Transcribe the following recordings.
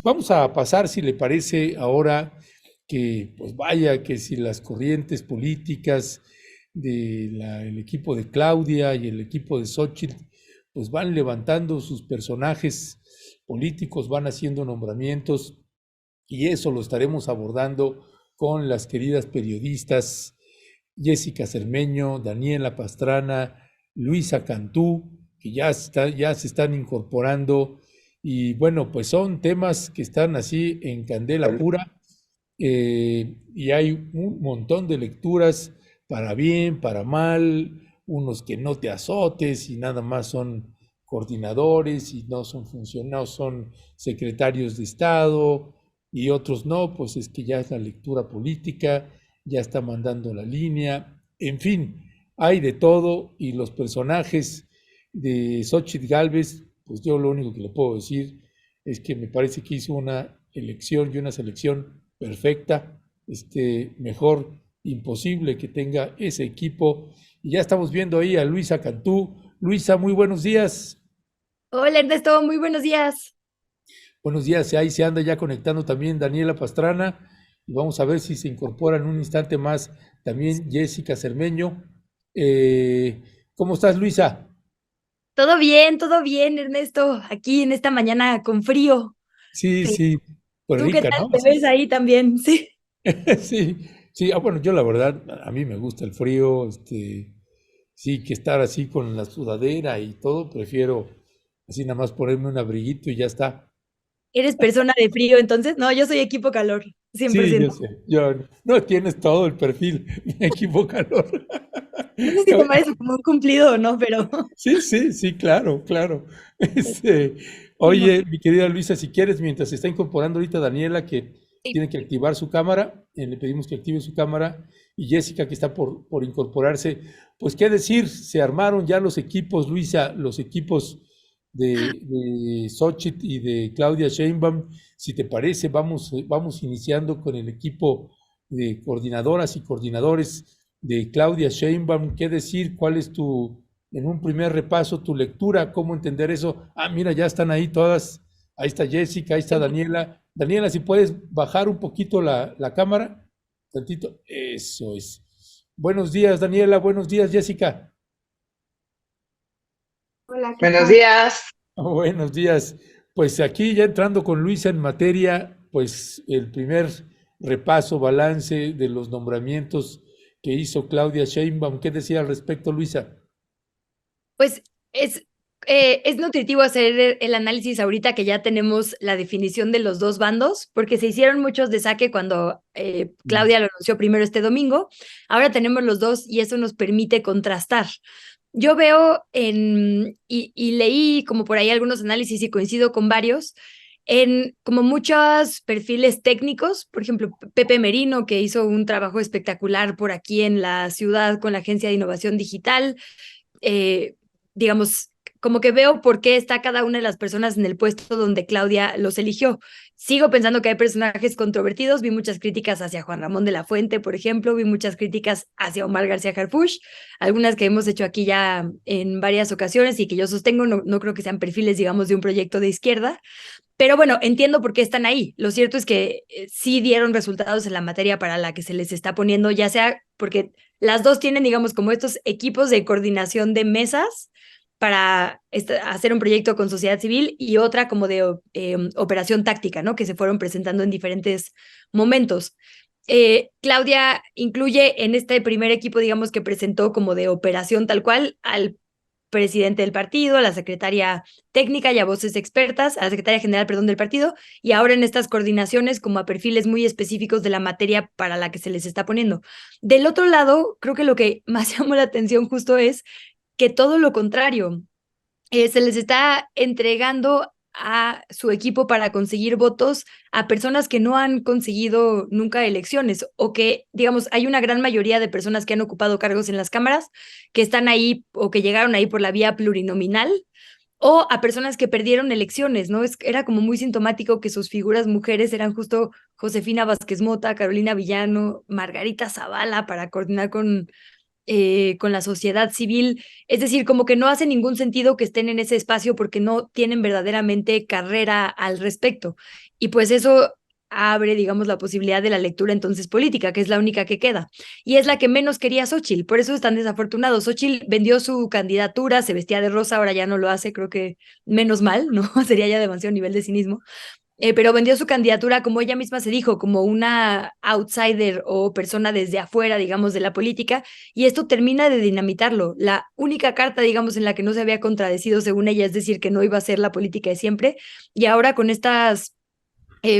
Vamos a pasar, si le parece, ahora que, pues vaya, que si las corrientes políticas del equipo de Claudia y el equipo de Xochitl, pues van levantando sus personajes políticos, van haciendo nombramientos, y eso lo estaremos abordando con las queridas periodistas Jessica Cermeño, Daniela Pastrana, Luisa Cantú, que ya se están incorporando. Y bueno, pues son temas que están así en candela pura, y hay un montón de lecturas para bien, para mal, unos que no te azotes y nada más son coordinadores y no son funcionarios, son secretarios de Estado, y otros no, pues es que ya es la lectura política, ya está mandando la línea, en fin, hay de todo. Y los personajes de Xochitl Gálvez, pues yo lo único que le puedo decir es que me parece que hizo una elección y una selección perfecta, mejor imposible que tenga ese equipo. Y ya estamos viendo ahí a Luisa Cantú. Luisa, muy buenos días. Hola Ernesto, muy buenos días. Buenos días, ahí se anda ya conectando también Daniela Pastrana, y vamos a ver si se incorpora en un instante más también Jessica Cermeño. ¿Cómo estás, Luisa? Todo bien, Ernesto, aquí en esta mañana con frío. Sí, Sí. sí, pues ¿Tú qué rica, tal ¿no? te ves ahí también? Sí. Sí, sí, bueno, yo la verdad, a mí me gusta el frío, sí, que estar así con la sudadera y todo, prefiero así nada más ponerme un abriguito y ya está. ¿Eres persona de frío entonces? No, yo soy equipo calor, Sí, 100%. yo sé, yo, no tienes todo el perfil, me equipo calor. No sé si tomar eso como un cumplido o no, pero Sí, sí, sí, claro, claro. Este, sí. oye, mi querida Luisa, si quieres, mientras se está incorporando ahorita Daniela, que tiene que activar su cámara, le pedimos que active su cámara, y Jessica, que está por incorporarse, pues qué decir, se armaron ya los equipos, Luisa, los equipos de Xochitl y de Claudia Sheinbaum. Si te parece, vamos iniciando con el equipo de coordinadoras y coordinadores de Claudia Sheinbaum. ¿Qué decir? ¿Cuál es en un primer repaso, tu lectura, cómo entender eso? Ah, mira, ya están ahí todas. Ahí está Jessica, ahí está Daniela. Daniela, si puedes bajar un poquito la cámara, tantito. Eso es. Buenos días, Daniela. Buenos días, Jessica. Hola, ¿qué Buenos tal? días. Buenos días. Pues aquí ya entrando con Luisa en materia, pues el primer repaso, balance de los nombramientos que hizo Claudia Sheinbaum. ¿Qué decía al respecto, Luisa? Pues es, es nutritivo hacer el análisis ahorita que ya tenemos la definición de los dos bandos, porque se hicieron muchos de saque cuando Mm. Claudia lo anunció primero este domingo. Ahora tenemos los dos y eso nos permite contrastar. Yo veo y leí como por ahí algunos análisis y coincido con varios, en como muchos perfiles técnicos, por ejemplo, Pepe Merino, que hizo un trabajo espectacular por aquí en la ciudad con la Agencia de Innovación Digital, eh, digamos, como que veo por qué está cada una de las personas en el puesto donde Claudia los eligió. Sigo pensando que hay personajes controvertidos, vi muchas críticas hacia Juan Ramón de la Fuente, por ejemplo, vi muchas críticas hacia Omar García Harfuch, algunas que hemos hecho aquí ya en varias ocasiones y que yo sostengo, no creo que sean perfiles, digamos, de un proyecto de izquierda, pero bueno, entiendo por qué están ahí. Lo cierto es que sí dieron resultados en la materia para la que se les está poniendo, ya sea porque las dos tienen, digamos, como estos equipos de coordinación de mesas para hacer un proyecto con sociedad civil y otra como de operación táctica, ¿no? Que se fueron presentando en diferentes momentos. Claudia incluye en este primer equipo, digamos, que presentó como de operación tal cual al presidente del partido, a la secretaria técnica y a voces expertas, a la secretaria general, perdón, del partido, y ahora en estas coordinaciones como a perfiles muy específicos de la materia para la que se les está poniendo. Del otro lado, creo que lo que más llamó la atención justo es que todo lo contrario, se les está entregando a su equipo para conseguir votos a personas que no han conseguido nunca elecciones o que, digamos, hay una gran mayoría de personas que han ocupado cargos en las cámaras que están ahí o que llegaron ahí por la vía plurinominal o a personas que perdieron elecciones, ¿no? Era como muy sintomático que sus figuras mujeres eran justo Josefina Vázquez Mota, Carolina Villano, Margarita Zavala para coordinar con con la sociedad civil, es decir, como que no hace ningún sentido que estén en ese espacio porque no tienen verdaderamente carrera al respecto. Y pues eso abre, digamos, la posibilidad de la lectura entonces política, que es la única que queda. Y es la que menos quería Xóchitl, por eso es tan desafortunado. Xóchitl vendió su candidatura, se vestía de rosa, ahora ya no lo hace, creo que menos mal, ¿no? Sería ya demasiado nivel de cinismo. Pero vendió su candidatura, como ella misma se dijo, como una outsider o persona desde afuera, digamos, de la política, y esto termina de dinamitarlo. La única carta, digamos, en la que no se había contradecido, según ella, es decir, que no iba a ser la política de siempre, y ahora con estas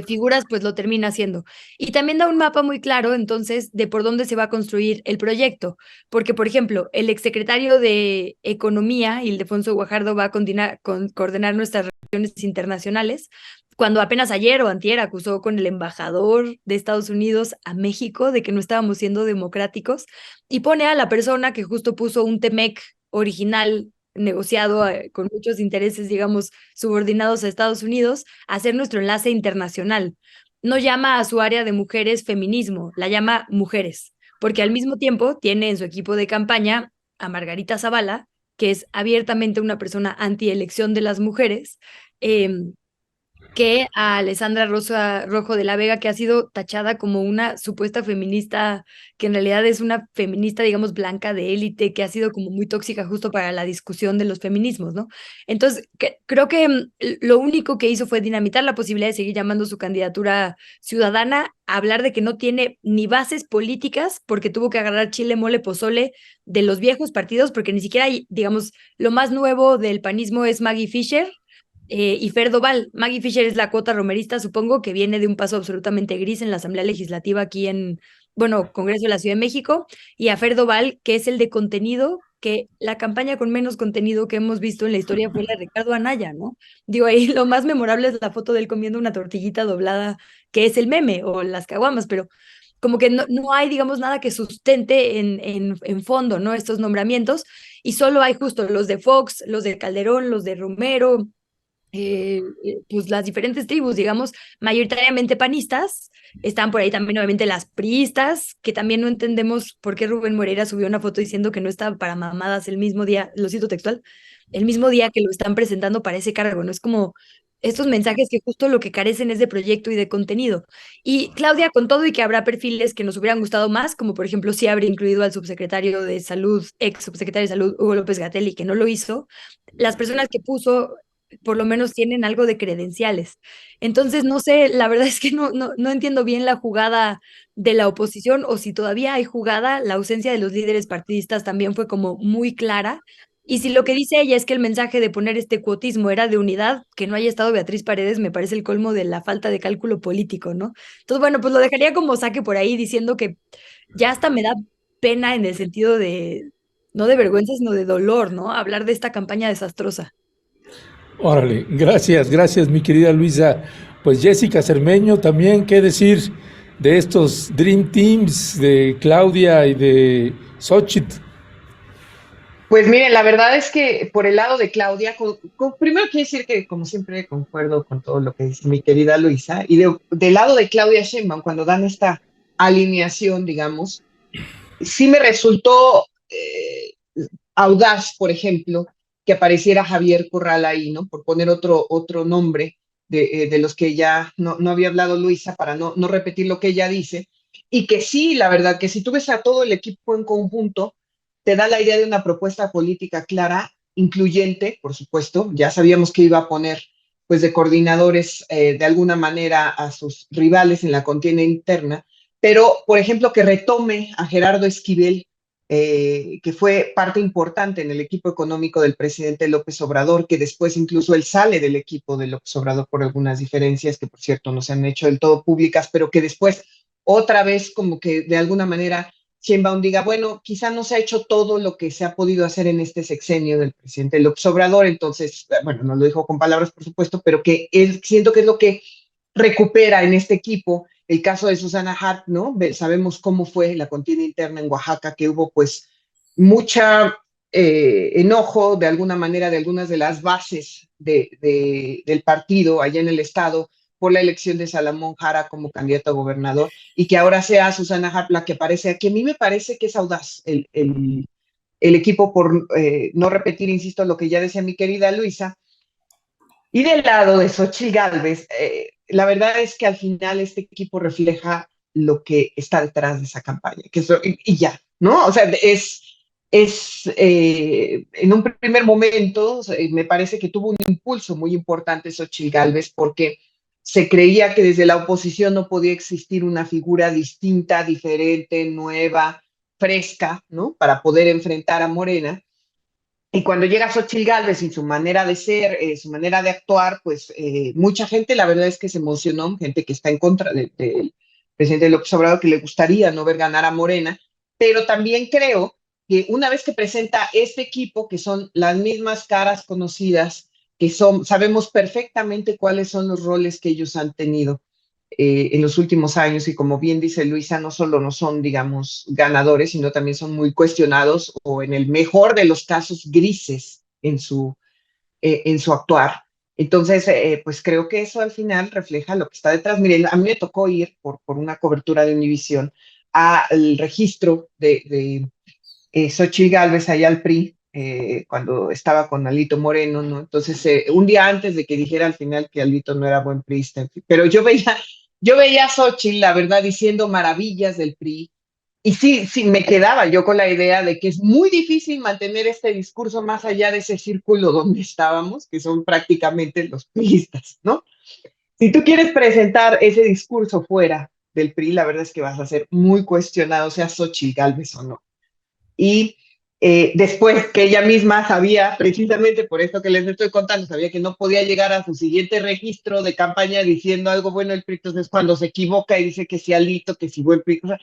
figuras, pues lo termina haciendo. Y también da un mapa muy claro, entonces, de por dónde se va a construir el proyecto. Porque, por ejemplo, el exsecretario de Economía, Ildefonso Guajardo, va a coordinar nuestras relaciones internacionales, cuando apenas ayer o antier acusó con el embajador de Estados Unidos a México de que no estábamos siendo democráticos, y pone a la persona que justo puso un TEMEC original negociado con muchos intereses, digamos, subordinados a Estados Unidos, a hacer nuestro enlace internacional. No llama a su área de mujeres feminismo, la llama mujeres, porque al mismo tiempo tiene en su equipo de campaña a Margarita Zavala, que es abiertamente una persona anti-elección de las mujeres, eh, que a Alessandra Rosa Rojo de la Vega, que ha sido tachada como una supuesta feminista, que en realidad es una feminista, digamos, blanca de élite, que ha sido como muy tóxica justo para la discusión de los feminismos, ¿no? Entonces, creo que lo único que hizo fue dinamitar la posibilidad de seguir llamando su candidatura ciudadana, hablar de que no tiene ni bases políticas, porque tuvo que agarrar chile, mole, pozole de los viejos partidos, porque ni siquiera hay, digamos, lo más nuevo del panismo es Maggie Fisher, y Fer Doval. Maggie Fisher es la cuota romerista, supongo, que viene de un paso absolutamente gris en la Asamblea Legislativa aquí en, bueno, Congreso de la Ciudad de México, y a Fer Doval, que es el de contenido, que la campaña con menos contenido que hemos visto en la historia fue la de Ricardo Anaya, ¿no? Digo, ahí lo más memorable es la foto de él comiendo una tortillita doblada, que es el meme, o las caguamas, pero como que no hay, digamos, nada que sustente en fondo, ¿no? Estos nombramientos, y solo hay justo los de Fox, los de Calderón, los de Romero, pues las diferentes tribus, digamos, mayoritariamente panistas. Están por ahí también obviamente las priistas, que también no entendemos por qué Rubén Moreira subió una foto diciendo que no estaba para mamadas el mismo día, lo cito textual, el mismo día que lo están presentando para ese cargo, ¿no? Es como estos mensajes que justo lo que carecen es de proyecto y de contenido. Y Claudia, con todo y que habrá perfiles que nos hubieran gustado más, como por ejemplo si habría incluido al subsecretario de Salud, ex subsecretario de Salud, Hugo López Gatell, que no lo hizo, las personas que puso por lo menos tienen algo de credenciales. Entonces, no sé, la verdad es que no entiendo bien la jugada de la oposición, o si todavía hay jugada, la ausencia de los líderes partidistas también fue como muy clara. Y si lo que dice ella es que el mensaje de poner este cuotismo era de unidad, que no haya estado Beatriz Paredes, me parece el colmo de la falta de cálculo político, ¿no? Entonces, bueno, pues lo dejaría como saque por ahí diciendo que ya hasta me da pena en el sentido de, no de vergüenza, sino de dolor, ¿no? Hablar de esta campaña desastrosa. Órale, gracias, gracias mi querida Luisa. Pues Jessica Cermeño también, ¿qué decir de estos Dream Teams de Claudia y de Xochitl? Pues miren, la verdad es que por el lado de Claudia, primero quiero decir que como siempre concuerdo con todo lo que dice mi querida Luisa, y del lado de Claudia Sheinbaum, cuando dan esta alineación, digamos, sí me resultó audaz, por ejemplo, que apareciera Javier Corral ahí, ¿no? Por poner otro nombre de los que ya no había hablado Luisa, para no repetir lo que ella dice, y que sí, la verdad, que si tú ves a todo el equipo en conjunto, te da la idea de una propuesta política clara, incluyente, por supuesto. Ya sabíamos que iba a poner, pues, de coordinadores de alguna manera a sus rivales en la contienda interna, pero, por ejemplo, que retome a Gerardo Esquivel, que fue parte importante en el equipo económico del presidente López Obrador, que después incluso él sale del equipo de López Obrador por algunas diferencias que, por cierto, no se han hecho del todo públicas, pero que después otra vez como que de alguna manera Sheinbaum diga, bueno, quizá no se ha hecho todo lo que se ha podido hacer en este sexenio del presidente López Obrador, entonces, bueno, no lo dijo con palabras, por supuesto, pero que él siento que es lo que recupera en este equipo. El caso de Susana Hart, ¿no? Sabemos cómo fue la contienda interna en Oaxaca, que hubo pues mucha enojo de alguna manera de algunas de las bases del partido allá en el estado por la elección de Salomón Jara como candidato a gobernador y que ahora sea Susana Harp la que parece, que a mí me parece que es audaz el equipo por no repetir, insisto, lo que ya decía mi querida Luisa. Y del lado de Xochitl Gálvez, la verdad es que al final este equipo refleja lo que está detrás de esa campaña, y ya, ¿no? O sea, en un primer momento me parece que tuvo un impulso muy importante Xochitl Gálvez porque se creía que desde la oposición no podía existir una figura distinta, diferente, nueva, fresca, ¿no? Para poder enfrentar a Morena. Y cuando llega Xochitl Gálvez y su manera de ser, su manera de actuar, pues mucha gente, la verdad es que se emocionó, gente que está en contra del presidente López Obrador, que le gustaría no ver ganar a Morena, pero también creo que una vez que presenta este equipo, que son las mismas caras conocidas, sabemos perfectamente cuáles son los roles que ellos han tenido en los últimos años y como bien dice Luisa, no solo no son, digamos, ganadores, sino también son muy cuestionados o en el mejor de los casos grises en su actuar. Entonces, pues creo que eso al final refleja lo que está detrás. Miren, a mí me tocó ir por una cobertura de Univisión al registro de Xochitl Gálvez allá al PRI, cuando estaba con Alito Moreno, ¿no? Entonces, un día antes de que dijera al final que Alito no era buen priista, pero yo veía a Xochitl, la verdad, diciendo maravillas del PRI, y sí, sí, me quedaba yo con la idea de que es muy difícil mantener este discurso más allá de ese círculo donde estábamos, que son prácticamente los priistas, ¿no? Si tú quieres presentar ese discurso fuera del PRI, la verdad es que vas a ser muy cuestionado, sea Xochitl Gálvez o no. Y después que ella misma sabía, precisamente por esto que les estoy contando, sabía que no podía llegar a su siguiente registro de campaña diciendo algo bueno el PRI, entonces cuando se equivoca y dice que sí Alito, que sí buen PRI, o sea,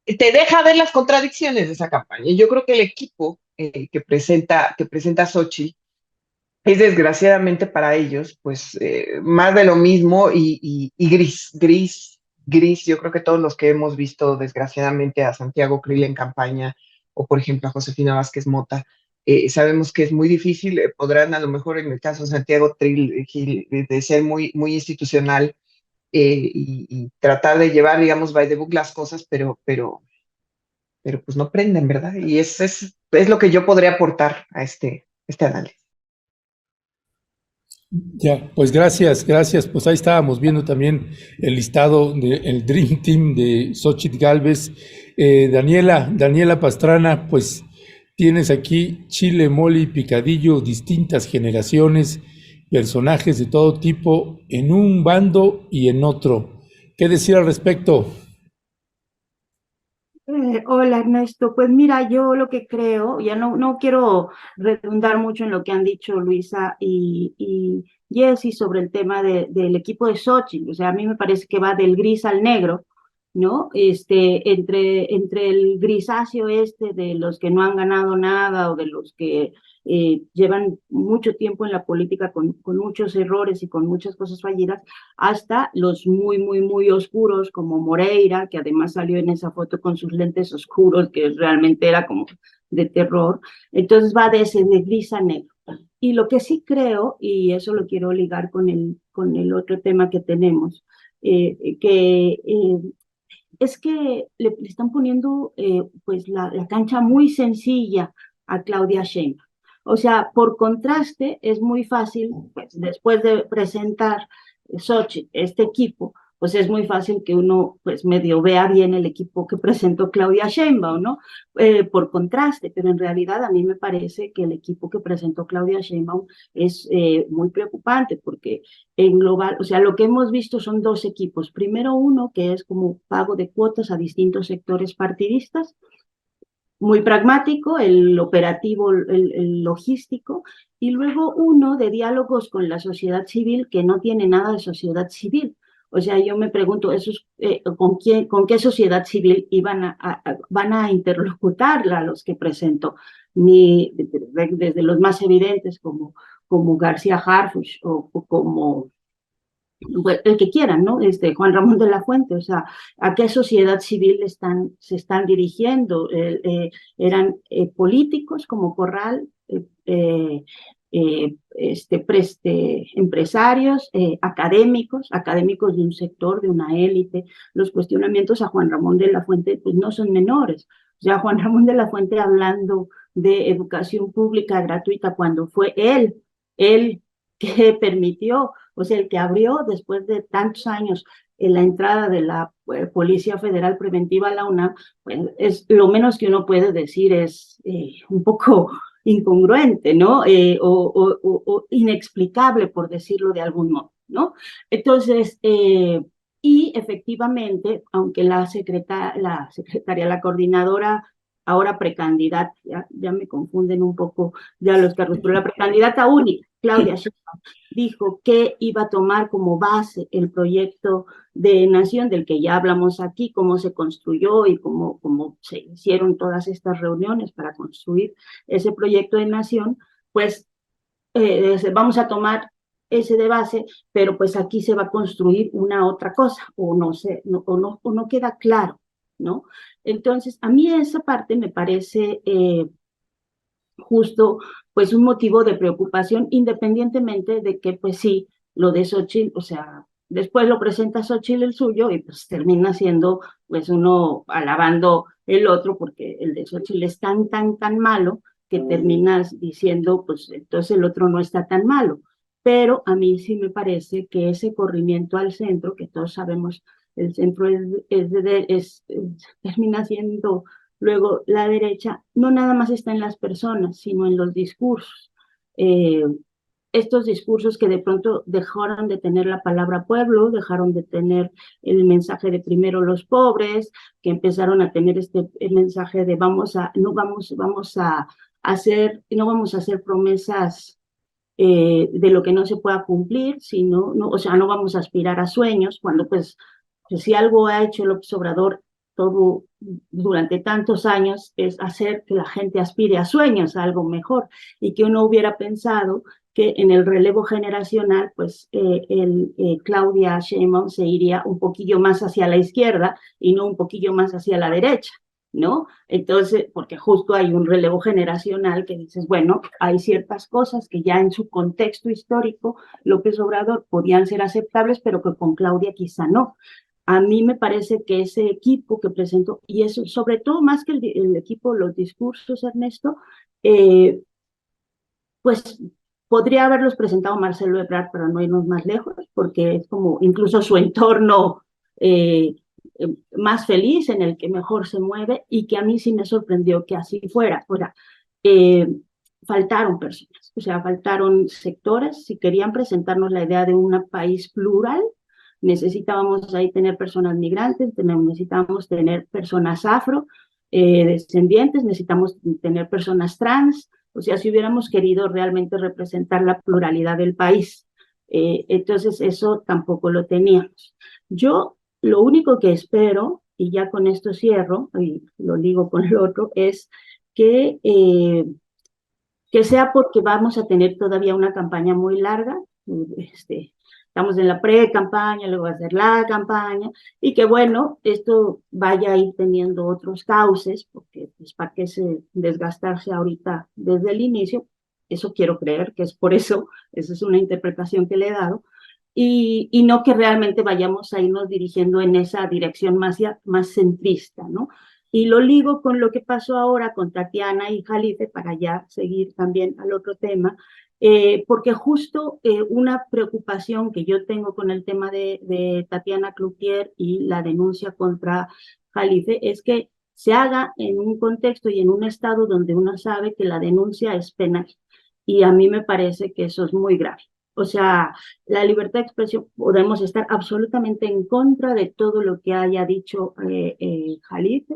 te deja ver las contradicciones de esa campaña. Y yo creo que el equipo que presenta Xochitl es desgraciadamente para ellos, pues más de lo mismo y gris. Yo creo que todos los que hemos visto desgraciadamente a Santiago Krill en campaña o por ejemplo a Josefina Vázquez Mota, sabemos que es muy difícil, podrán a lo mejor en el caso de Santiago Krill de ser muy, muy institucional y tratar de llevar, digamos, by the book las cosas, pero pues no prenden, ¿verdad? Y es lo que yo podría aportar a este análisis. Ya, pues gracias. Pues ahí estábamos viendo también el listado del Dream Team de Xochitl Gálvez. Daniela Pastrana, pues tienes aquí chile, mole y picadillo, distintas generaciones, personajes de todo tipo en un bando y en otro. ¿Qué decir al respecto? Hola Ernesto, pues mira, yo lo que creo, ya no quiero redundar mucho en lo que han dicho Luisa y Jessy sobre el tema del equipo de Xochitl, o sea, a mí me parece que va del gris al negro, ¿no? Entre el grisáceo de los que no han ganado nada o de los que llevan mucho tiempo en la política con muchos errores y con muchas cosas fallidas, hasta los muy, muy, muy oscuros como Moreira, que además salió en esa foto con sus lentes oscuros, que realmente era como de terror. Entonces va de gris a negro. Y lo que sí creo, y eso lo quiero ligar con el otro tema que tenemos, es que le están poniendo pues la cancha muy sencilla a Claudia Sheinbaum. O sea, por contraste, es muy fácil, pues, después de presentar Xochitl, este equipo, pues es muy fácil que uno pues medio vea bien el equipo que presentó Claudia Sheinbaum, ¿no? Por contraste, pero en realidad a mí me parece que el equipo que presentó Claudia Sheinbaum es muy preocupante porque en global, o sea, lo que hemos visto son dos equipos. Primero uno que es como pago de cuotas a distintos sectores partidistas, muy pragmático, el operativo, el logístico, y luego uno de diálogos con la sociedad civil que no tiene nada de sociedad civil. O sea, yo me pregunto, ¿con qué sociedad civil van a interlocutarla los que presento? Desde los más evidentes como García Harfuch o como el que quieran, ¿no? Juan Ramón de la Fuente, o sea, ¿a qué sociedad civil se están dirigiendo? Eran políticos como Corral, empresarios, académicos de un sector, de una élite. Los cuestionamientos a Juan Ramón de la Fuente pues no son menores. O sea, Juan Ramón de la Fuente hablando de educación pública gratuita cuando fue él que permitió, o sea, el que abrió después de tantos años en la entrada de la Policía Federal Preventiva a la UNAM, pues es lo menos que uno puede decir es un poco incongruente, ¿no? O inexplicable, por decirlo de algún modo, ¿no? Entonces, y efectivamente, aunque la secretaria, la coordinadora, ahora precandidata, ya me confunden un poco ya los cargos, pero la precandidata única, Claudia Sheinbaum, dijo que iba a tomar como base el proyecto de nación del que ya hablamos aquí, cómo se construyó y cómo se hicieron todas estas reuniones para construir ese proyecto de nación, pues vamos a tomar ese de base, pero pues aquí se va a construir una otra cosa, o no sé, o no queda claro, ¿no? Entonces, a mí esa parte me parece justo pues un motivo de preocupación, independientemente de que pues sí, lo de Xochitl, o sea, después lo presenta Xochitl el suyo y pues termina siendo pues uno alabando el otro porque el de Xochitl es tan malo que terminas diciendo pues entonces el otro no está tan malo. Pero a mí sí me parece que ese corrimiento al centro, que todos sabemos, el centro termina siendo luego, la derecha no nada más está en las personas, sino en los discursos. Estos discursos que de pronto dejaron de tener la palabra pueblo, dejaron de tener el mensaje de primero los pobres, que empezaron a tener el mensaje de no vamos a hacer promesas de lo que no se pueda cumplir, sino, no, o sea, no vamos a aspirar a sueños, cuando pues si algo ha hecho López Obrador todo durante tantos años es hacer que la gente aspire a sueños, a algo mejor, y que uno hubiera pensado que en el relevo generacional, pues Claudia Sheinbaum se iría un poquillo más hacia la izquierda y no un poquillo más hacia la derecha, ¿no? Entonces, porque justo hay un relevo generacional que dices, bueno, hay ciertas cosas que ya en su contexto histórico López Obrador podían ser aceptables, pero que con Claudia quizá no. A mí me parece que ese equipo que presentó, y eso sobre todo más que el equipo, los discursos, Ernesto, pues podría haberlos presentado Marcelo Ebrard, pero no irnos más lejos, porque es como incluso su entorno más feliz, en el que mejor se mueve, y que a mí sí me sorprendió que así fuera. Ahora, faltaron personas, o sea, faltaron sectores. Si querían presentarnos la idea de un país plural, necesitábamos ahí tener personas migrantes, necesitábamos tener personas afro, descendientes, necesitamos tener personas trans, o sea, si hubiéramos querido realmente representar la pluralidad del país. Entonces, eso tampoco lo teníamos. Yo lo único que espero, y ya con esto cierro, y lo digo con el otro, es que sea porque vamos a tener todavía una campaña muy larga, estamos en la pre-campaña, luego va a ser la campaña, y que bueno, esto vaya a ir teniendo otros cauces, porque pues para qué se desgastarse ahorita desde el inicio, eso quiero creer que es por eso, esa es una interpretación que le he dado, y no que realmente vayamos a irnos dirigiendo en esa dirección más centrista, ¿no? Y lo ligo con lo que pasó ahora con Tatiana y Jalife, para ya seguir también al otro tema, porque justo una preocupación que yo tengo con el tema de Tatiana Cloutier y la denuncia contra Jalife es que se haga en un contexto y en un estado donde uno sabe que la denuncia es penal. Y a mí me parece que eso es muy grave. O sea, la libertad de expresión, podemos estar absolutamente en contra de todo lo que haya dicho Jalife.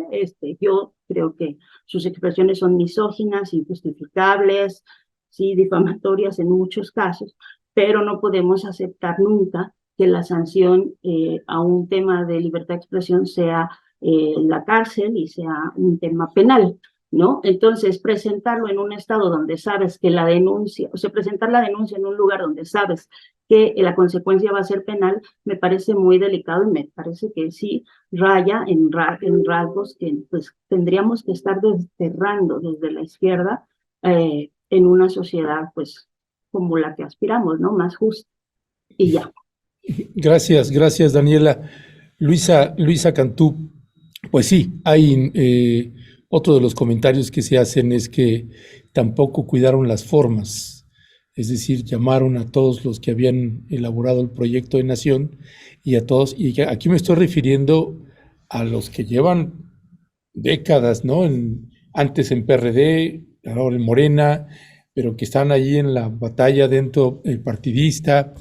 Yo creo que sus expresiones son misóginas, injustificables, sí, difamatorias en muchos casos, pero no podemos aceptar nunca que la sanción a un tema de libertad de expresión sea la cárcel y sea un tema penal, ¿no? Entonces, presentarlo en un estado donde sabes que la denuncia, o sea, presentar la denuncia en un lugar donde sabes que la consecuencia va a ser penal, me parece muy delicado y me parece que sí raya en rasgos que pues tendríamos que estar desterrando desde la izquierda en una sociedad pues como la que aspiramos, ¿no? Más justa. Y ya. Gracias, Daniela. Luisa Cantú, pues sí, hay otro de los comentarios que se hacen es que tampoco cuidaron las formas, es decir, llamaron a todos los que habían elaborado el proyecto de nación y a todos, y aquí me estoy refiriendo a los que llevan décadas, ¿no? Antes en PRD, ahora en Morena, pero que están allí en la batalla dentro partidista,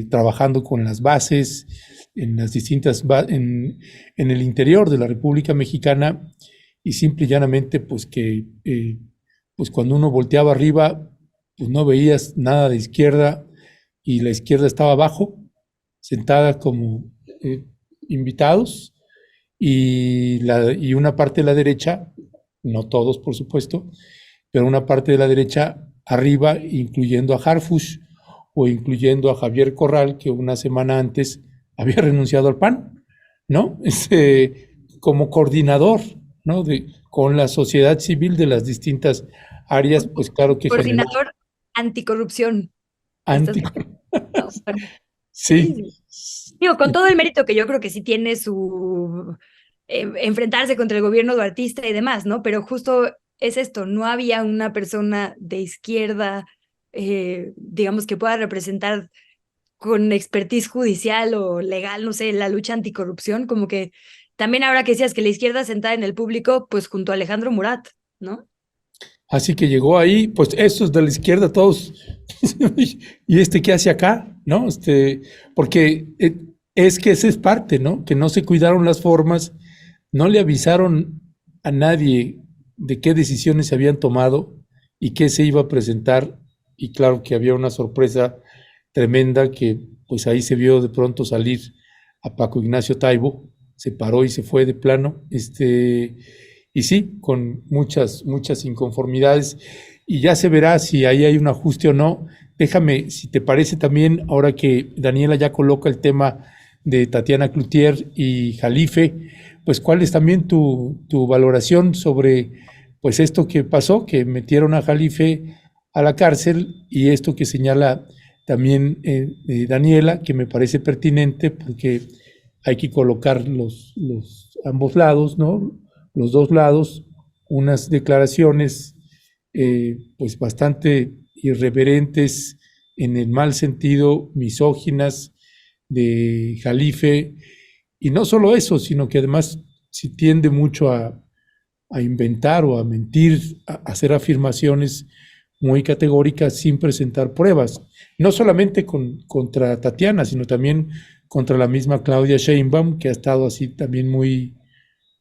trabajando con las bases en las distintas en el interior de la República Mexicana, y simple y llanamente pues que pues cuando uno volteaba arriba pues no veías nada de izquierda y la izquierda estaba abajo sentada como invitados, y una parte de la derecha, no todos por supuesto, pero una parte de la derecha arriba, incluyendo a Harfuch o incluyendo a Javier Corral, que una semana antes había renunciado al PAN, ¿no? Como coordinador, ¿no? Con la sociedad civil de las distintas áreas, pues claro que generó Coordinador anticorrupción. anti. No, bueno, Sí. digo, con todo el mérito que yo creo que sí tiene su enfrentarse contra el gobierno duartista y demás, ¿no? Pero justo es esto, no había una persona de izquierda, digamos, que pueda representar con expertise judicial o legal, no sé, la lucha anticorrupción, como que también ahora que decías que la izquierda sentada en el público, pues junto a Alejandro Murat, ¿no? Así que llegó ahí, pues estos de la izquierda todos, ¿y este qué hace acá? ¿No? Porque es que esa es parte, ¿no? Que no se cuidaron las formas, no le avisaron a nadie de qué decisiones se habían tomado y qué se iba a presentar, y claro que había una sorpresa tremenda que pues ahí se vio de pronto salir a Paco Ignacio Taibo, se paró y se fue de plano, y sí, con muchas inconformidades, y ya se verá si ahí hay un ajuste o no. Déjame, si te parece también, ahora que Daniela ya coloca el tema de Tatiana Cloutier y Jalife, pues cuál es también tu valoración sobre pues esto que pasó, que metieron a Jalife a la cárcel, y esto que señala también Daniela, que me parece pertinente porque hay que colocar ambos lados, ¿no? Los dos lados, unas declaraciones pues bastante irreverentes, en el mal sentido, misóginas, de Jalife, y no solo eso, sino que además si tiende mucho a inventar o a mentir, a hacer afirmaciones muy categóricas sin presentar pruebas, no solamente contra Tatiana, sino también contra la misma Claudia Sheinbaum, que ha estado así también muy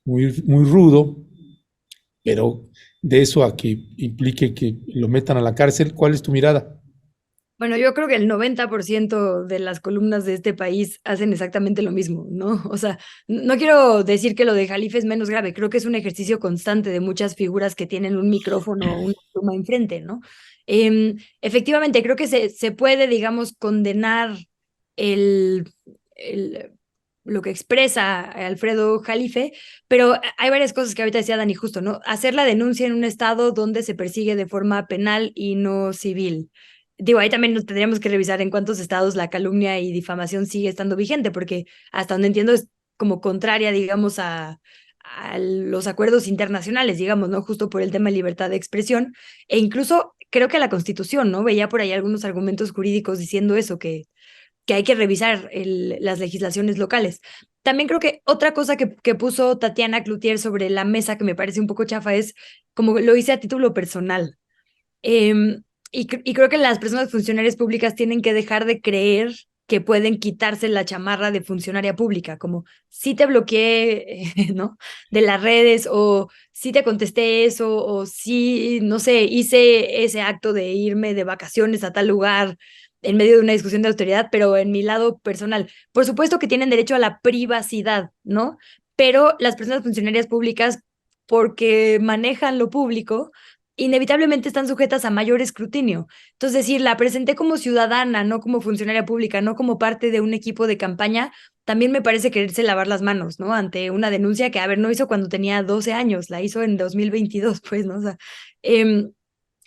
rudo, pero de eso a que implique que lo metan a la cárcel, ¿cuál es tu mirada? Bueno, yo creo que el 90% de las columnas de este país hacen exactamente lo mismo, ¿no? O sea, no quiero decir que lo de Jalife es menos grave, creo que es un ejercicio constante de muchas figuras que tienen un micrófono o una pluma enfrente, ¿no? Efectivamente, creo que se puede, digamos, condenar el, lo que expresa Alfredo Jalife, pero hay varias cosas que ahorita decía Dani justo, ¿no? Hacer la denuncia en un estado donde se persigue de forma penal y no civil. Digo, ahí también nos tendríamos que revisar en cuántos estados la calumnia y difamación sigue estando vigente, porque hasta donde entiendo es como contraria, digamos, a los acuerdos internacionales, digamos, ¿no? Justo por el tema de libertad de expresión, e incluso creo que la Constitución, ¿no? Veía por ahí algunos argumentos jurídicos diciendo eso, que hay que revisar las legislaciones locales. También creo que otra cosa que puso Tatiana Cloutier sobre la mesa que me parece un poco chafa es como lo hice a título personal. Y creo que las personas funcionarias públicas tienen que dejar de creer que pueden quitarse la chamarra de funcionaria pública, como si te bloqueé, ¿no? De las redes, o si te contesté eso, o si, no sé, hice ese acto de irme de vacaciones a tal lugar en medio de una discusión de autoridad, pero en mi lado personal. Por supuesto que tienen derecho a la privacidad, ¿no? Pero las personas funcionarias públicas, porque manejan lo público, inevitablemente están sujetas a mayor escrutinio. Entonces, decir, la presenté como ciudadana, no como funcionaria pública, no como parte de un equipo de campaña, también me parece quererse lavar las manos, ¿no? Ante una denuncia que, a ver, no hizo cuando tenía 12 años, la hizo en 2022, pues, ¿no? O sea,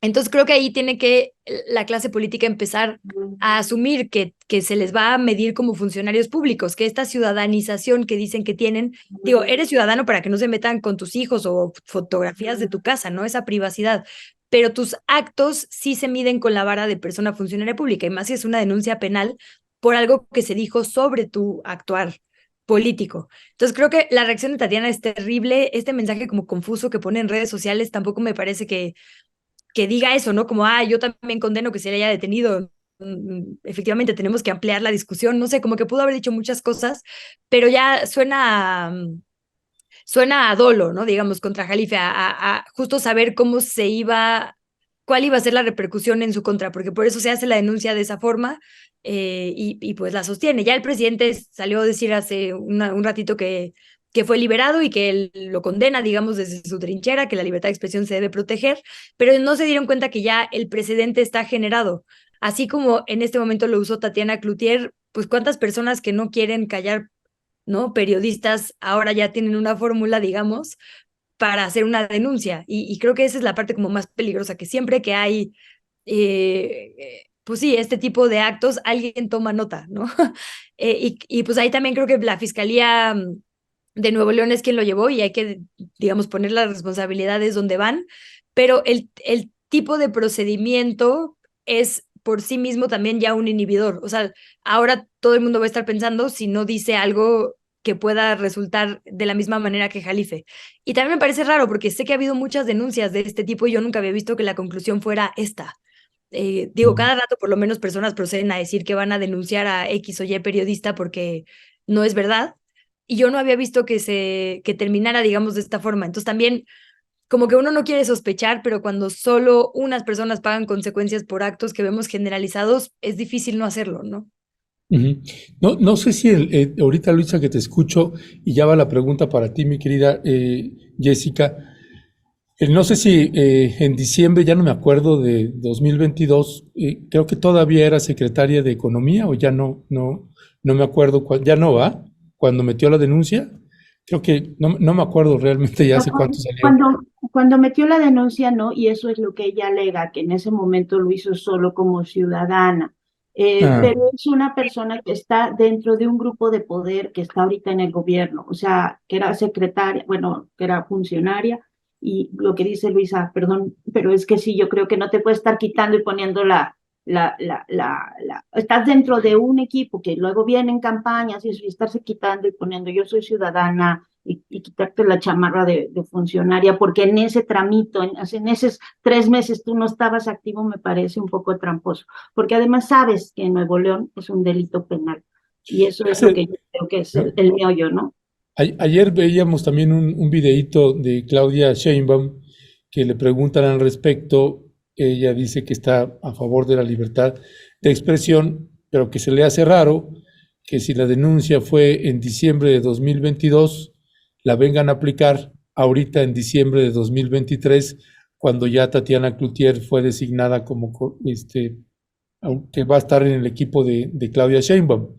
Entonces creo que ahí tiene que la clase política empezar a asumir que se les va a medir como funcionarios públicos, que esta ciudadanización que dicen que tienen, digo, eres ciudadano para que no se metan con tus hijos o fotografías de tu casa, ¿no? Esa privacidad. Pero tus actos sí se miden con la vara de persona funcionaria pública, y más si es una denuncia penal por algo que se dijo sobre tu actuar político. Entonces creo que la reacción de Tatiana es terrible, este mensaje como confuso que pone en redes sociales tampoco me parece que diga eso, ¿no? Como, yo también condeno que se le haya detenido. Efectivamente, tenemos que ampliar la discusión, no sé, como que pudo haber dicho muchas cosas, pero ya suena a dolo, ¿no? Digamos, contra Jalife, a justo saber cómo cuál iba a ser la repercusión en su contra, porque por eso se hace la denuncia de esa forma, y pues la sostiene. Ya el presidente salió a decir hace un ratito que fue liberado y que él lo condena, digamos, desde su trinchera, que la libertad de expresión se debe proteger, pero no se dieron cuenta que ya el precedente está generado. Así como en este momento lo usó Tatiana Cloutier, pues cuántas personas que no quieren callar, ¿no? Periodistas ahora ya tienen una fórmula, digamos, para hacer una denuncia. Y creo que esa es la parte como más peligrosa, que siempre que hay, pues sí, este tipo de actos, alguien toma nota, ¿no? Y pues ahí también creo que la Fiscalía de Nuevo León es quien lo llevó y hay que, digamos, poner las responsabilidades donde van, pero el tipo de procedimiento es por sí mismo también ya un inhibidor. O sea, ahora todo el mundo va a estar pensando si no dice algo que pueda resultar de la misma manera que Jalife. Y también me parece raro porque sé que ha habido muchas denuncias de este tipo y yo nunca había visto que la conclusión fuera esta. Digo, cada rato por lo menos personas proceden a decir que van a denunciar a X o Y periodista porque no es verdad. Y yo no había visto que terminara, digamos, de esta forma. Entonces también como que uno no quiere sospechar, pero cuando solo unas personas pagan consecuencias por actos que vemos generalizados, es difícil no hacerlo, ¿no? Ujú. No sé si ahorita, Luisa, que te escucho, y ya va la pregunta para ti, mi querida Jessica. No sé si en diciembre, ya no me acuerdo, de 2022, creo que todavía era secretaria de Economía, o ya no me acuerdo, ya no va, cuando metió la denuncia. Creo que no me acuerdo realmente ya hace cuánto salió. Cuando metió la denuncia, no, y eso es lo que ella alega, que en ese momento lo hizo solo como ciudadana. Ah, Pero es una persona que está dentro de un grupo de poder que está ahorita en el gobierno, o sea, que era secretaria, bueno, que era funcionaria, y lo que dice Luisa, perdón, pero es que sí, yo creo que no te puedes estar quitando y poniendo estás dentro de un equipo que luego vienen campañas y eso, y estarse quitando y poniendo, yo soy ciudadana, y quitarte la chamarra de funcionaria, porque en ese tramito, en esos 3 meses tú no estabas activo, me parece un poco tramposo, porque además sabes que en Nuevo León es un delito penal, y eso es lo que yo creo que es el meollo, ¿no? Ayer veíamos también un videíto de Claudia Sheinbaum que le preguntan al respecto. Ella dice que está a favor de la libertad de expresión, pero que se le hace raro que si la denuncia fue en diciembre de 2022, la vengan a aplicar ahorita en diciembre de 2023, cuando ya Tatiana Cloutier fue designada como que va a estar en el equipo de Claudia Sheinbaum.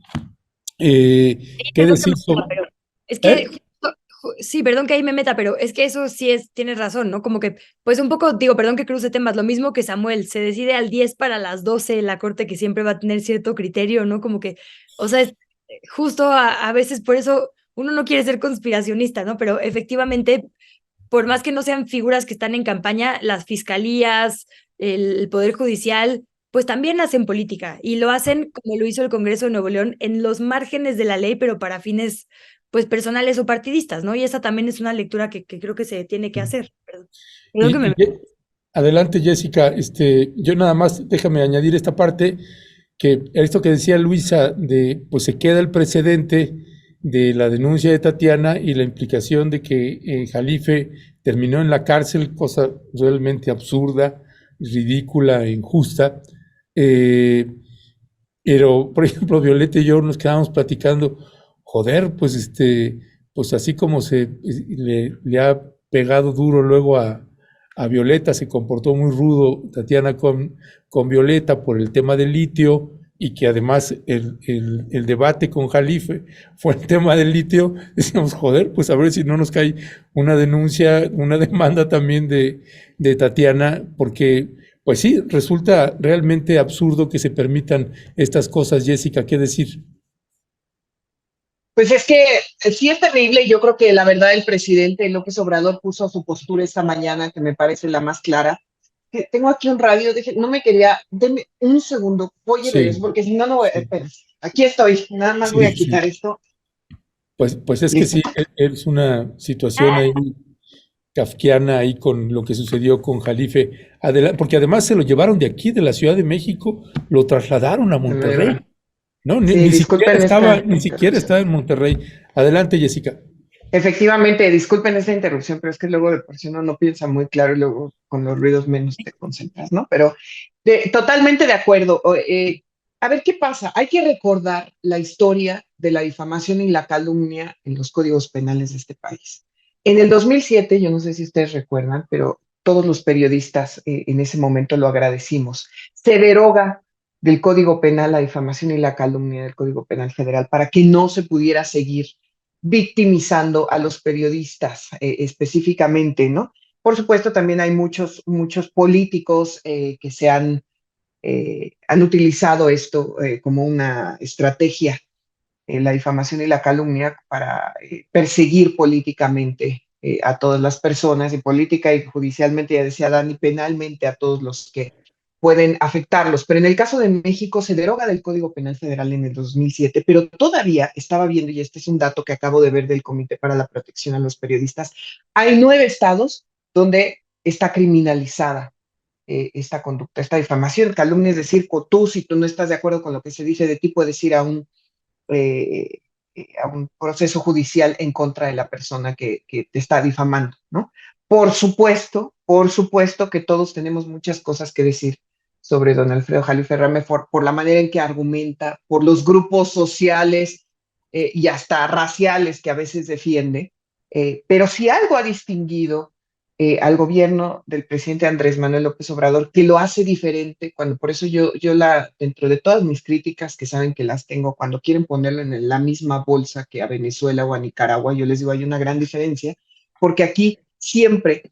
Sí, ¿Qué perdón que decir me meta, sobre? pero es que, ¿Eh? sí, perdón que ahí me meta, pero es que eso sí tienes razón, ¿no? Como que, pues un poco, digo, perdón que cruce temas, lo mismo que Samuel, se decide al 10 para las 12 la corte que siempre va a tener cierto criterio, ¿no? Como que, o sea, justo a veces por eso uno no quiere ser conspiracionista, ¿no? Pero efectivamente, por más que no sean figuras que están en campaña, las fiscalías, el Poder Judicial, pues también hacen política y lo hacen como lo hizo el Congreso de Nuevo León en los márgenes de la ley, pero para fines pues personales o partidistas, ¿no? Y esa también es una lectura que creo que se tiene que hacer. Perdón que Y, me... adelante, Jessica. Yo nada más, déjame añadir esta parte, que esto que decía Luisa, pues se queda el precedente de la denuncia de Tatiana y la implicación de que Jalife terminó en la cárcel, cosa realmente absurda, ridícula e injusta. Eh, pero, por ejemplo, Violeta y yo nos quedábamos platicando, joder, pues así como le ha pegado duro luego a Violeta, se comportó muy rudo Tatiana con Violeta por el tema del litio, y que además el debate con Jalife fue el tema del litio. Decíamos, joder, pues a ver si no nos cae una denuncia, una demanda también de Tatiana, porque Pues sí, resulta realmente absurdo que se permitan estas cosas, Jessica, ¿qué decir? Pues es que sí es terrible. Yo creo que la verdad el presidente López Obrador puso su postura esta mañana, que me parece la más clara. Tengo aquí un radio, no me quería, denme un segundo, voy y regreso, Sí, porque si no, no voy, sí, espera, aquí estoy, nada más voy a sí, sí. quitar esto, Pues es que listo. sí, es una situación ahí kafkiana ahí con lo que sucedió con Jalife, porque además se lo llevaron de aquí, de la Ciudad de México, lo trasladaron a Se lo Monterrey, llevaron. ¿no? Sí, disculpen esta Ni siquiera interrupción. estaba en Monterrey. Adelante, Jessica. Efectivamente, disculpen esta interrupción, pero es que luego de por sí uno no piensa muy claro y luego con los ruidos menos te concentras, ¿no? Pero totalmente de acuerdo. A ver qué pasa. Hay que recordar la historia de la difamación y la calumnia en los códigos penales de este país. En el 2007, yo no sé si ustedes recuerdan, pero todos los periodistas en ese momento lo agradecimos. Se deroga del Código Penal la difamación y la calumnia del Código Penal Federal para que no se pudiera seguir victimizando a los periodistas específicamente, ¿no? Por supuesto, también hay muchos políticos que han utilizado esto como una estrategia, la difamación y la calumnia, para perseguir políticamente a todas las personas, y política y judicialmente, ya decía Dani, penalmente a todos los que pueden afectarlos. Pero en el caso de México se deroga del Código Penal Federal en el 2007, pero todavía estaba viendo, y este es un dato que acabo de ver del Comité para la Protección a los Periodistas, hay 9 estados donde está criminalizada esta conducta, esta difamación, calumnia, es decir, tú, si tú no estás de acuerdo con lo que se dice de ti, puedes ir eh, a un proceso judicial en contra de la persona que te está difamando, ¿no? Por supuesto que todos tenemos muchas cosas que decir sobre don Alfredo Jalife Rame por la manera en que argumenta, por los grupos sociales y hasta raciales que a veces defiende, pero si algo ha distinguido al gobierno del presidente Andrés Manuel López Obrador, que lo hace diferente, por eso dentro de todas mis críticas, que saben que las tengo, cuando quieren ponerlo en la misma bolsa que a Venezuela o a Nicaragua, yo les digo, hay una gran diferencia, porque aquí siempre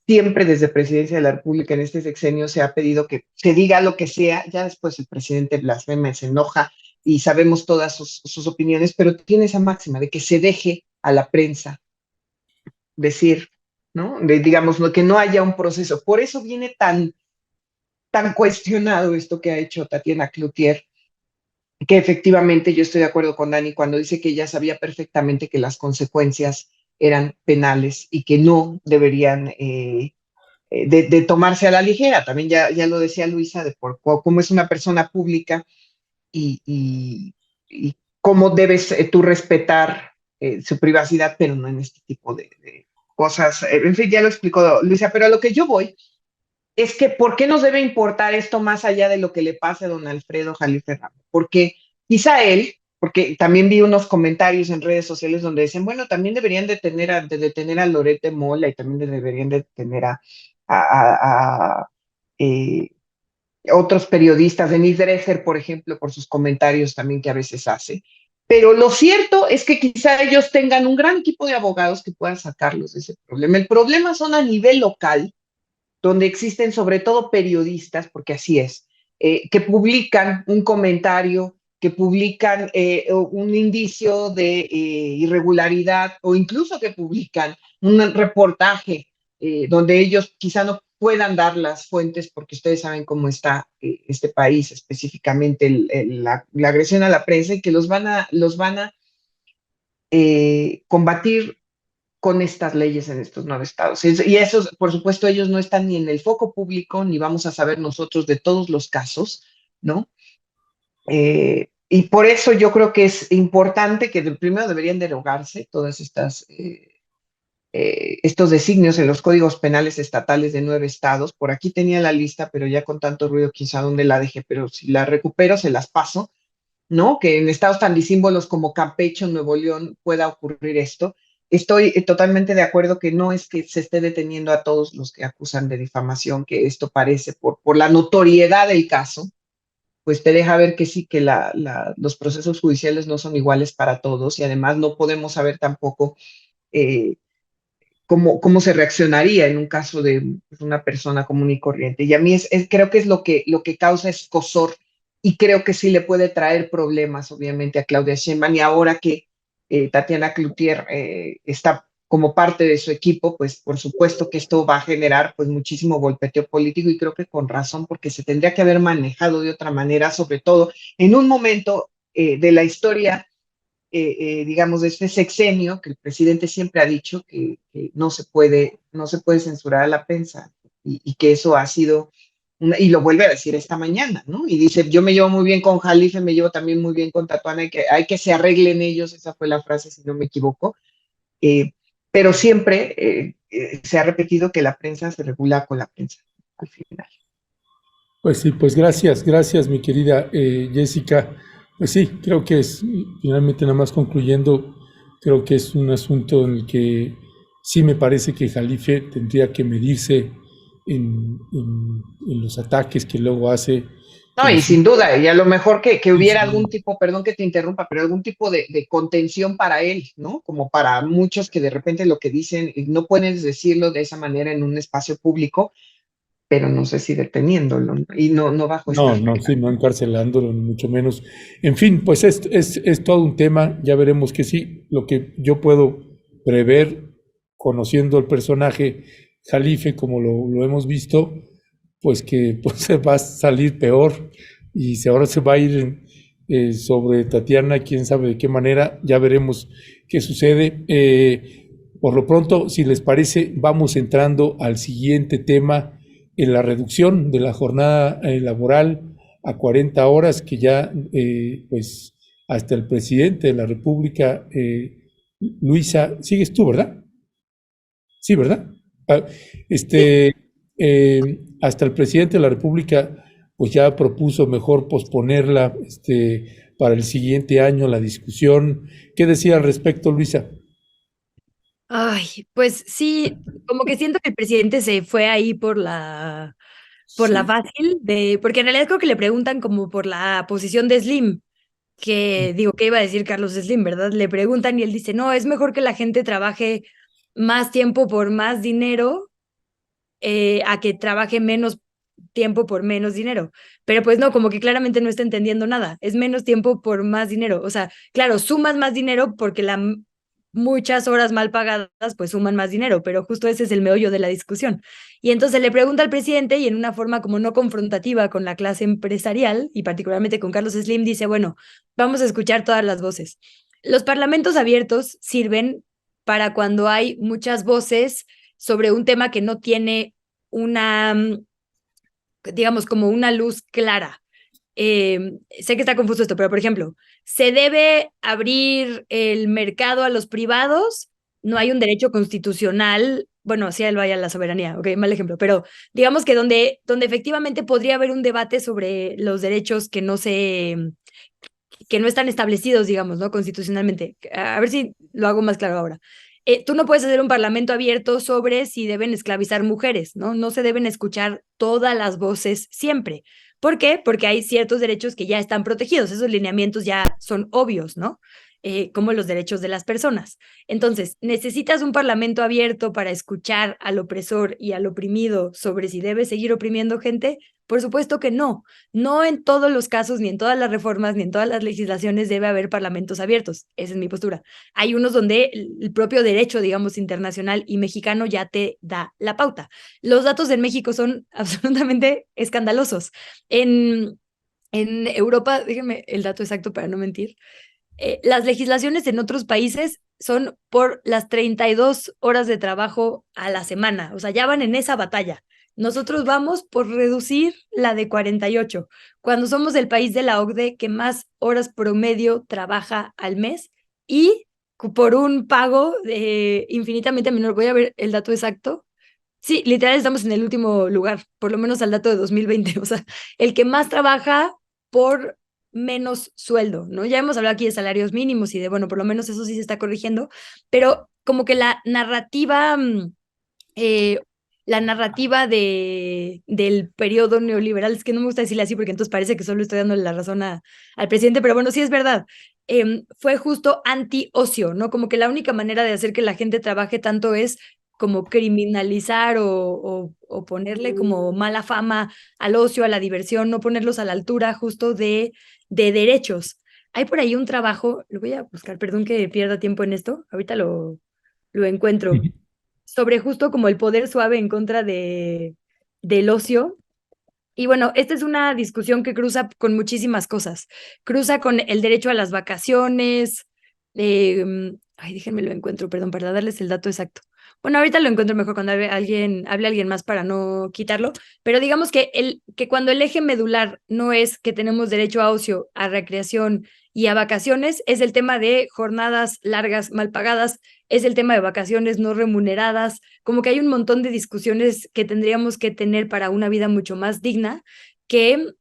desde Presidencia de la República en este sexenio se ha pedido que se diga lo que sea, ya después el presidente blasfema, se enoja y sabemos todas sus opiniones, pero tiene esa máxima de que se deje a la prensa decir, ¿no? Digamos, que no haya un proceso. Por eso viene tan cuestionado esto que ha hecho Tatiana Cloutier, que efectivamente yo estoy de acuerdo con Dani cuando dice que ella sabía perfectamente que las consecuencias eran penales y que no deberían de tomarse a la ligera. También ya lo decía Luisa, de por cómo es una persona pública y cómo debes tú respetar su privacidad, pero no en este tipo de cosas. En fin, ya lo explicó Luisa, pero a lo que yo voy es que ¿por qué nos debe importar esto más allá de lo que le pase a don Alfredo Jalife Ramos? Porque quizá él, porque también vi unos comentarios en redes sociales donde dicen, bueno, también deberían detener a Lorete Mola y también deberían detener a eh, otros periodistas, Denise Dresser, por ejemplo, por sus comentarios también que a veces hace. Pero lo cierto es que quizá ellos tengan un gran equipo de abogados que puedan sacarlos de ese problema. El problema son a nivel local, donde existen sobre todo periodistas, porque así es, que publican un comentario, que publican un indicio de irregularidad o incluso que publican un reportaje donde ellos quizá no puedan dar las fuentes porque ustedes saben cómo está este país, específicamente la agresión a la prensa, y que los van a combatir con estas leyes en estos 9 estados. Y esos, por supuesto, ellos no están ni en el foco público, ni vamos a saber nosotros de todos los casos, ¿no? Y por eso yo creo que es importante que primero deberían derogarse todas estos designios en los códigos penales estatales de 9 estados. Por aquí tenía la lista, pero ya con tanto ruido, quizá dónde la dejé, pero si la recupero, se las paso, ¿no? Que en estados tan disímbolos como Campeche o Nuevo León pueda ocurrir esto. Estoy totalmente de acuerdo que no es que se esté deteniendo a todos los que acusan de difamación, que esto parece por la notoriedad del caso, pues te deja ver que sí, que los procesos judiciales no son iguales para todos, y además no podemos saber tampoco eh, cómo se reaccionaría en un caso de pues, una persona común y corriente. Y a mí creo que es lo que causa escozor y creo que sí le puede traer problemas, obviamente, a Claudia Sheinbaum. Y ahora que Tatiana Cloutier está como parte de su equipo, pues por supuesto que esto va a generar pues muchísimo golpeteo político y creo que con razón, porque se tendría que haber manejado de otra manera, sobre todo en un momento de la historia digamos, de este sexenio, que el presidente siempre ha dicho que no se puede censurar a la prensa y que eso ha sido, y lo vuelve a decir esta mañana, ¿no? Y dice, yo me llevo muy bien con Jalife, me llevo también muy bien con Tatuana, y que hay que se arreglen ellos, esa fue la frase, si no me equivoco, eh, pero siempre se ha repetido que la prensa se regula con la prensa, al final. Pues sí, pues gracias mi querida Jessica. Pues sí, creo que es, finalmente nada más concluyendo, creo que es un asunto en el que sí me parece que Jalife tendría que medirse en los ataques que luego hace. No, y Los, sin duda, y a lo mejor que sí, hubiera sí, algún tipo, perdón que te interrumpa, pero algún tipo de contención para él, ¿no? Como para muchos que de repente lo que dicen, no puedes decirlo de esa manera en un espacio público, pero no sé si deteniéndolo, ¿no? Y no bajo esta no, regla. sí, no encarcelándolo, ni mucho menos. En fin, pues es todo un tema, ya veremos que sí, lo que yo puedo prever, conociendo el personaje Jalife, como lo hemos visto, pues que pues, se va a salir peor y ahora se va a ir sobre Tatiana, quién sabe de qué manera, ya veremos qué sucede. Por lo pronto, si les parece, vamos entrando al siguiente tema, en la reducción de la jornada laboral a 40 horas, que ya pues hasta el presidente de la República, Luisa, sigues tú, ¿verdad? Sí, ¿verdad? Ah, este, hasta el presidente de la República pues ya propuso mejor posponerla para el siguiente año la discusión. ¿Qué decía al respecto, Luisa? Ay, pues sí, como que siento que el presidente se fue ahí por la Sí. fácil porque en realidad creo que le preguntan como por la posición de Slim, que digo, ¿qué iba a decir Carlos Slim, verdad? Le preguntan y él dice, no, es mejor que la gente trabaje más tiempo por más dinero a que trabaje menos tiempo por menos dinero. Pero pues no, como que claramente no está entendiendo nada. Es menos tiempo por más dinero. O sea, claro, sumas más dinero porque muchas horas mal pagadas pues suman más dinero, pero justo ese es el meollo de la discusión. Y entonces le pregunta al presidente y en una forma como no confrontativa con la clase empresarial y particularmente con Carlos Slim dice, bueno, vamos a escuchar todas las voces. Los parlamentos abiertos sirven para cuando hay muchas voces sobre un tema que no tiene una, digamos, como una luz clara. Sé que está confuso esto, pero por ejemplo, ¿se debe abrir el mercado a los privados? No hay un derecho constitucional, bueno, sí, él vaya a la soberanía, ok, mal ejemplo, pero digamos que donde efectivamente podría haber un debate sobre los derechos que no están establecidos, digamos, ¿no? Constitucionalmente. A ver si lo hago más claro ahora. Tú no puedes hacer un parlamento abierto sobre si deben esclavizar mujeres, ¿no? No se deben escuchar todas las voces siempre. ¿Por qué? Porque hay ciertos derechos que ya están protegidos, esos lineamientos ya son obvios, ¿no? Como los derechos de las personas. Entonces, ¿necesitas un parlamento abierto para escuchar al opresor y al oprimido sobre si debe seguir oprimiendo gente? Por supuesto que no. No en todos los casos, ni en todas las reformas, ni en todas las legislaciones debe haber parlamentos abiertos. Esa es mi postura. Hay unos donde el propio derecho, digamos, internacional y mexicano ya te da la pauta. Los datos en México son absolutamente escandalosos. En Europa, déjenme el dato exacto para no mentir, las legislaciones en otros países son por las 32 horas de trabajo a la semana, o sea, ya van en esa batalla. Nosotros vamos por reducir la de 48, cuando somos el país de la OCDE que más horas promedio trabaja al mes y por un pago infinitamente menor. Voy a ver el dato exacto. Sí, literal estamos en el último lugar, por lo menos al dato de 2020, o sea, el que más trabaja por menos sueldo, ¿no? Ya hemos hablado aquí de salarios mínimos y de, bueno, por lo menos eso sí se está corrigiendo, pero como que eh, la narrativa del periodo neoliberal, es que no me gusta decirle así porque entonces parece que solo estoy dándole la razón al presidente, pero bueno, sí es verdad. Fue justo anti-ocio, ¿no? Como que la única manera de hacer que la gente trabaje tanto es como criminalizar o ponerle como mala fama al ocio, a la diversión, no ponerlos a la altura justo de derechos. Hay por ahí un trabajo, lo voy a buscar, perdón que pierda tiempo en esto, ahorita lo encuentro, Ujú. sobre justo como el poder suave en contra del ocio. Y bueno, esta es una discusión que cruza con muchísimas cosas. Cruza con el derecho a las vacaciones. Ay, déjenme lo encuentro, perdón, para darles el dato exacto. Bueno, ahorita lo encuentro mejor cuando hable alguien más para no quitarlo, pero digamos que cuando el eje medular no es que tenemos derecho a ocio, a recreación y a vacaciones, es el tema de jornadas largas mal pagadas, es el tema de vacaciones no remuneradas, como que hay un montón de discusiones que tendríamos que tener para una vida mucho más digna que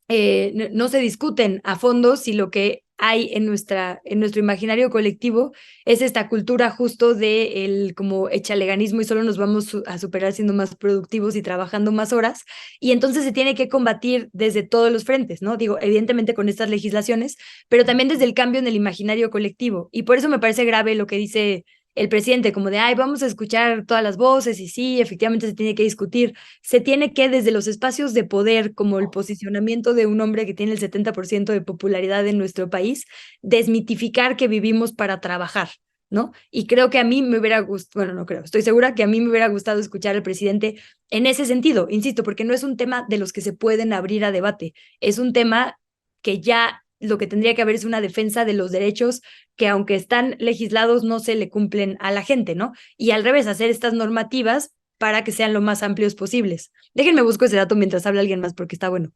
no se discuten a fondo si lo que hay en nuestro imaginario colectivo es esta cultura justo de el como echaleganismo y solo nos vamos a superar siendo más productivos y trabajando más horas. Y entonces se tiene que combatir desde todos los frentes, ¿no? Digo, evidentemente con estas legislaciones, pero también desde el cambio en el imaginario colectivo. Y por eso me parece grave lo que dice el presidente, como de, ay, vamos a escuchar todas las voces y sí, efectivamente se tiene que discutir, se tiene que desde los espacios de poder, como el posicionamiento de un hombre que tiene el 70% de popularidad en nuestro país, desmitificar que vivimos para trabajar, ¿no? Y creo que a mí me hubiera gustado, bueno, no creo, estoy segura que a mí me hubiera gustado escuchar al presidente en ese sentido, insisto, porque no es un tema de los que se pueden abrir a debate, es un tema que ya lo que tendría que haber es una defensa de los derechos que aunque están legislados no se le cumplen a la gente, ¿no? Y al revés, hacer estas normativas para que sean lo más amplios posibles. Déjenme busco ese dato mientras habla alguien más porque está bueno.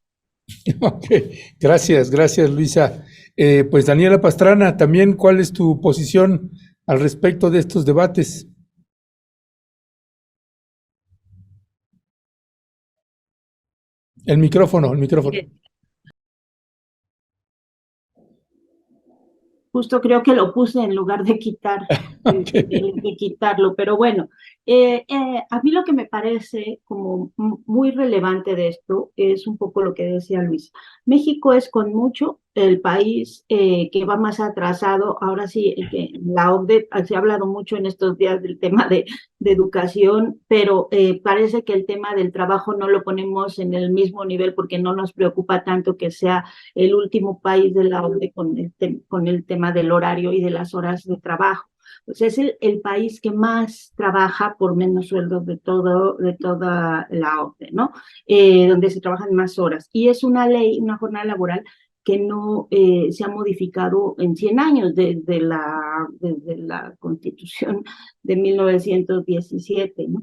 Ok, gracias Luisa. Pues Daniela Pastrana, también, ¿cuál es tu posición al respecto de estos debates? El micrófono. Justo creo que lo puse en lugar de Ok. de quitarlo, pero bueno, a mí lo que me parece como muy relevante de esto es un poco lo que decía Luis. México es con mucho el país que va más atrasado. Ahora sí, que la OCDE, se ha hablado mucho en estos días del tema de educación, pero parece que el tema del trabajo no lo ponemos en el mismo nivel porque no nos preocupa tanto que sea el último país de la OCDE con el tema del horario y de las horas de trabajo. Pues es el país que más trabaja por menos sueldos de toda la OCDE, ¿no? Donde se trabajan más horas. Y es una ley, una jornada laboral que no se ha modificado en 100 años desde la Constitución de 1917, ¿no?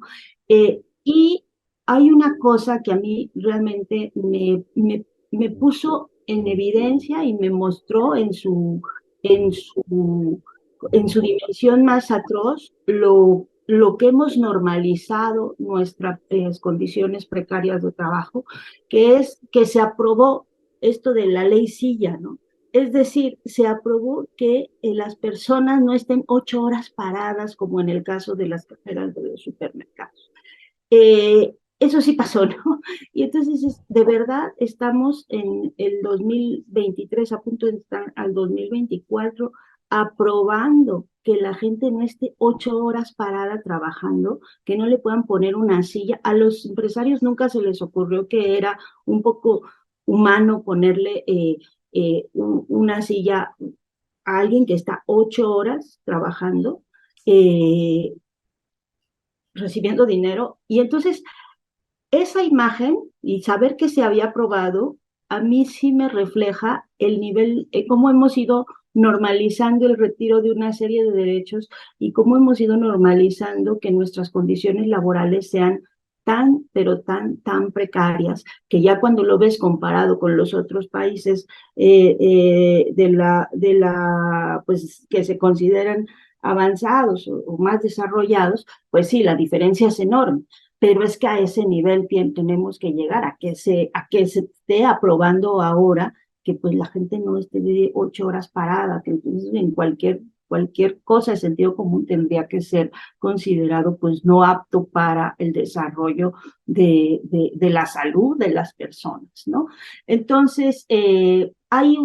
Y hay una cosa que a mí realmente me puso en evidencia y me mostró en su, en su dimensión más atroz lo que hemos normalizado nuestras condiciones precarias de trabajo, que es que se aprobó esto de la ley Silla, ¿no? Es decir, se aprobó que las personas no estén 8 horas paradas, como en el caso de las cajeras de los supermercados. Eso sí pasó, ¿no? Y entonces, de verdad, estamos en el 2023, a punto de estar al 2024, aprobando que la gente no esté 8 horas parada trabajando, que no le puedan poner una silla. A los empresarios nunca se les ocurrió que era un poco humano ponerle una silla a alguien que está 8 horas trabajando, eh, recibiendo dinero. Y entonces esa imagen y saber que se había aprobado, a mí sí me refleja el nivel, cómo hemos ido normalizando el retiro de una serie de derechos y cómo hemos ido normalizando que nuestras condiciones laborales sean tan, pero tan precarias, que ya cuando lo ves comparado con los otros países pues, que se consideran avanzados o más desarrollados, pues sí, la diferencia es enorme, pero es que a ese nivel tenemos que llegar, a que se esté aprobando ahora que pues la gente no esté de 8 horas parada, que entonces en cualquier cosa de sentido común tendría que ser considerado pues no apto para el desarrollo de la salud de las personas, ¿no? Entonces, hay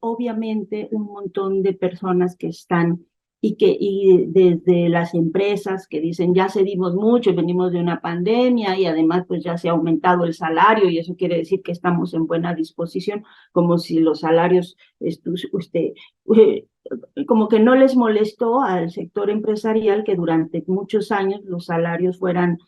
obviamente, un montón de personas que están y desde las empresas que dicen ya cedimos mucho, venimos de una pandemia y además pues ya se ha aumentado el salario y eso quiere decir que estamos en buena disposición, como si los salarios, como que no les molestó al sector empresarial que durante muchos años los salarios fueran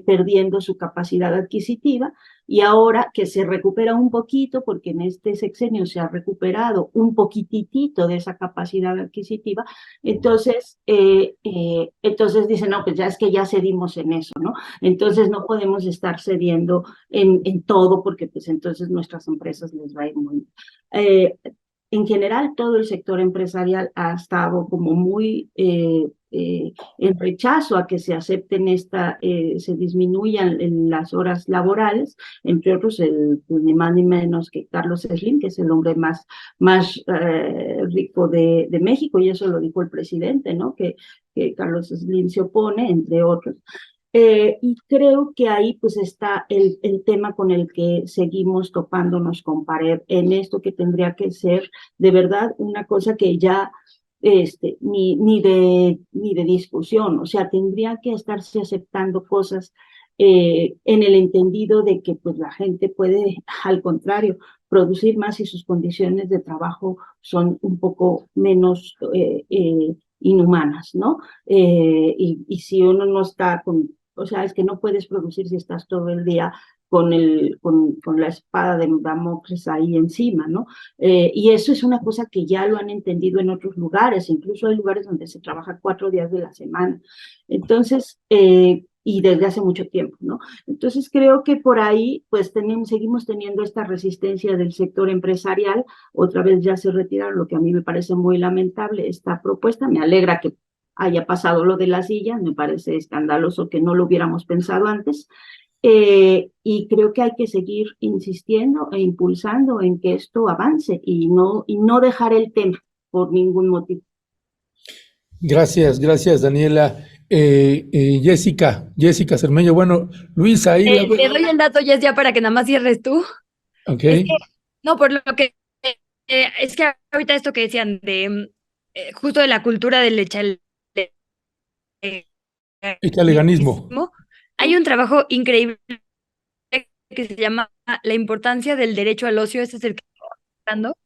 perdiendo su capacidad adquisitiva y ahora que se recupera un poquito, porque en este sexenio se ha recuperado un poquitito de esa capacidad adquisitiva, entonces dicen, no, pues ya es que ya cedimos en eso, ¿no? Entonces no podemos estar cediendo en todo porque pues entonces nuestras empresas les va a ir muy... en general, todo el sector empresarial ha estado como muy en rechazo a que se acepten se disminuyan en las horas laborales, entre otros, ni más ni menos que Carlos Slim, que es el hombre más rico de México, y eso lo dijo el presidente, ¿no? Que Carlos Slim se opone, entre otros. Y creo que ahí pues está el tema con el que seguimos topándonos con pared en esto que tendría que ser de verdad una cosa que ya ni de discusión, o sea, tendría que estarse aceptando cosas en el entendido de que pues la gente puede, al contrario, producir más si sus condiciones de trabajo son un poco menos inhumanas, ¿no? Y si uno no está o sea, es que no puedes producir si estás todo el día con la espada de Damocles ahí encima, ¿no? Y eso es una cosa que ya lo han entendido en otros lugares, incluso hay lugares donde se trabaja 4 días de la semana. Entonces, y desde hace mucho tiempo, ¿no? Entonces creo que por ahí, pues seguimos teniendo esta resistencia del sector empresarial, otra vez ya se retiraron, lo que a mí me parece muy lamentable esta propuesta, me alegra que haya pasado lo de la silla, me parece escandaloso que no lo hubiéramos pensado antes, y creo que hay que seguir insistiendo e impulsando en que esto avance y no dejar el tema por ningún motivo. Gracias, Daniela. Jessica Cermeño, bueno, Luisa, ahí la... Te doy el dato, Jess, ya para que nada más cierres tú. Ok. No, por lo que es que ahorita esto que decían de justo de la cultura del Echaleganismo. hay un trabajo increíble que se llama La importancia del derecho al ocio. Este es el que estoy hablando.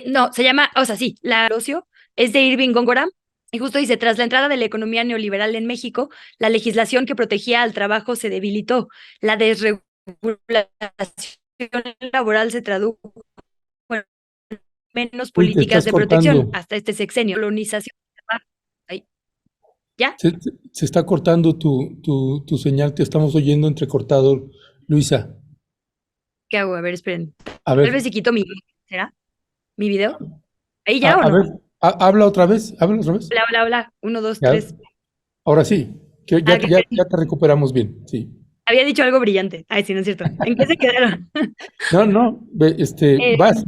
No, se llama, o sea, sí, la ocio es de Irving Góngora. Y justo dice, tras la entrada de la economía neoliberal en México, la legislación que protegía al trabajo se debilitó. La desregulación laboral se tradujo en menos Uy, te políticas estás de protección cortando. hasta este sexenio. Colonización. Ahí. ¿Ya? Se está cortando tu señal, te estamos oyendo entrecortado, Luisa. ¿Qué hago? A ver, esperen. A Tal vez ver, si quito ¿será? ¿Mi video? ¿Ahí ya o a no? ver, habla otra vez, Bla, bla, bla. 1, 2, Ya, 3. ahora sí, que Ah, ya te recuperamos bien, sí. había dicho algo brillante. Ay, sí, no es cierto. ¿En qué se quedaron? No, vas.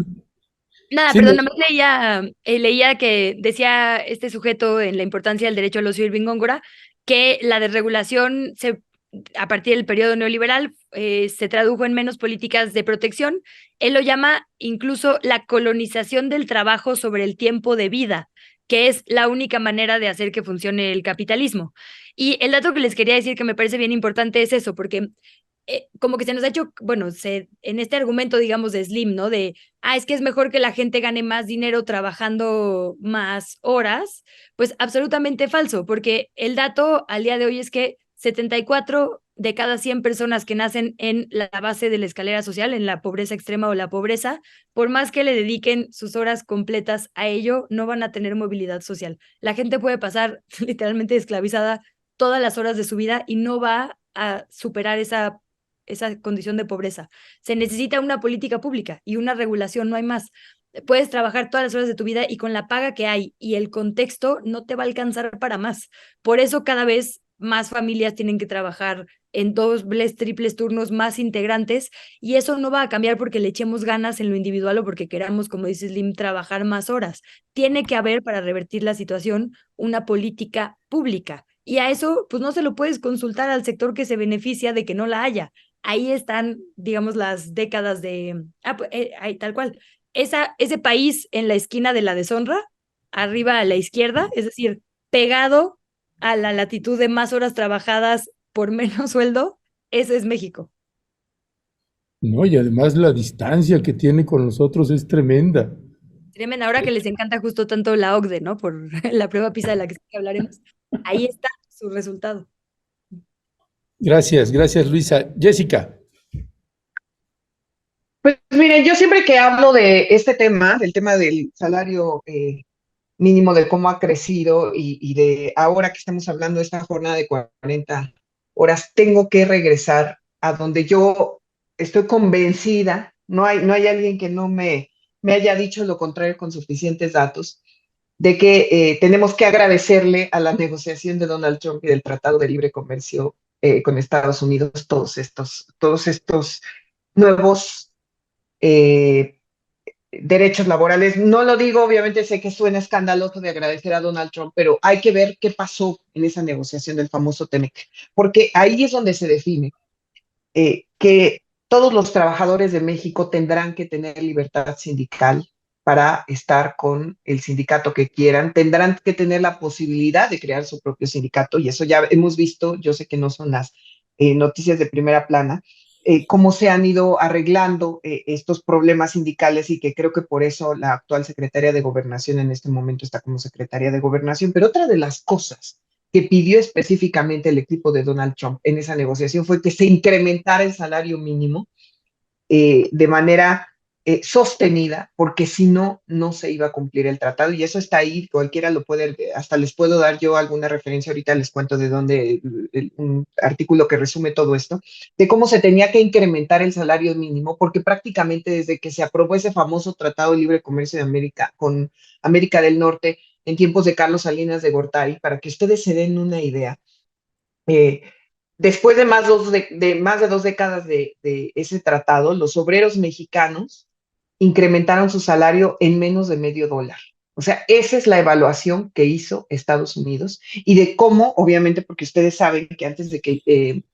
Nada, Sí, perdón, nada más leía que decía este sujeto en la importancia del derecho al ocio, Irving Góngora, que la desregulación a partir del periodo neoliberal se tradujo en menos políticas de protección. Él lo llama incluso la colonización del trabajo sobre el tiempo de vida, que es la única manera de hacer que funcione el capitalismo. Y el dato que les quería decir que me parece bien importante es eso, porque como que se nos ha hecho, bueno, en este argumento, digamos, de Slim, ¿no? Es que es mejor que la gente gane más dinero trabajando más horas, pues absolutamente falso, porque el dato al día de hoy es que 74 de cada 100 personas que nacen en la base de la escalera social, en la pobreza extrema o la pobreza, por más que le dediquen sus horas completas a ello, no van a tener movilidad social. La gente puede pasar literalmente esclavizada todas las horas de su vida y no va a superar esa condición de pobreza. Se necesita una política pública y una regulación, no hay más. Puedes trabajar todas las horas de tu vida y con la paga que hay y el contexto no te va a alcanzar para más. Por eso cada vez más familias tienen que trabajar en dobles, triples turnos, más integrantes, y eso no va a cambiar porque le echemos ganas en lo individual o porque queramos, como dice Slim, trabajar más horas. Tiene que haber, para revertir la situación, una política pública. Y a eso, pues no se lo puedes consultar al sector que se beneficia de que no la haya. Ahí están, digamos, las décadas de... tal cual. Ese país en la esquina de la deshonra arriba a la izquierda, es decir, pegado a la latitud de más horas trabajadas por menos sueldo, ese es México. ¿No? Y además la distancia que tiene con nosotros es tremenda. Tremenda, ahora que les encanta justo tanto la OCDE, ¿no? Por la prueba PISA de la que sí que hablaremos. Ahí está su resultado. Gracias, gracias Luisa. Jessica. Pues miren, yo siempre que hablo de este tema, del tema del salario mínimo, de cómo ha crecido y de ahora que estamos hablando de esta jornada de 40 horas, tengo que regresar a donde yo estoy convencida, no hay alguien que no me haya dicho lo contrario con suficientes datos, de que tenemos que agradecerle a la negociación de Donald Trump y del Tratado de Libre Comercio con Estados Unidos todos estos nuevos eh, derechos laborales. No lo digo, obviamente sé que suena escandaloso de agradecer a Donald Trump, pero hay que ver qué pasó en esa negociación del famoso TEMEC, porque ahí es donde se define que todos los trabajadores de México tendrán que tener libertad sindical para estar con el sindicato que quieran, tendrán que tener la posibilidad de crear su propio sindicato, y eso ya hemos visto, yo sé que no son las noticias de primera plana, cómo se han ido arreglando estos problemas sindicales y que creo que por eso la actual secretaria de Gobernación en este momento está como secretaria de Gobernación. Pero otra de las cosas que pidió específicamente el equipo de Donald Trump en esa negociación fue que se incrementara el salario mínimo de manera sostenida, porque si no, no se iba a cumplir el tratado. Y eso está ahí, cualquiera lo puede, hasta les puedo dar yo alguna referencia, ahorita les cuento de dónde, un artículo que resume todo esto, de cómo se tenía que incrementar el salario mínimo, porque prácticamente desde que se aprobó ese famoso Tratado de Libre Comercio de América con América del Norte, en tiempos de Carlos Salinas de Gortari, para que ustedes se den una idea, eh, después de más de 2 décadas de ese tratado, los obreros mexicanos incrementaron su salario en menos de medio dólar. O sea, esa es la evaluación que hizo Estados Unidos y de cómo, obviamente, porque ustedes saben que antes de que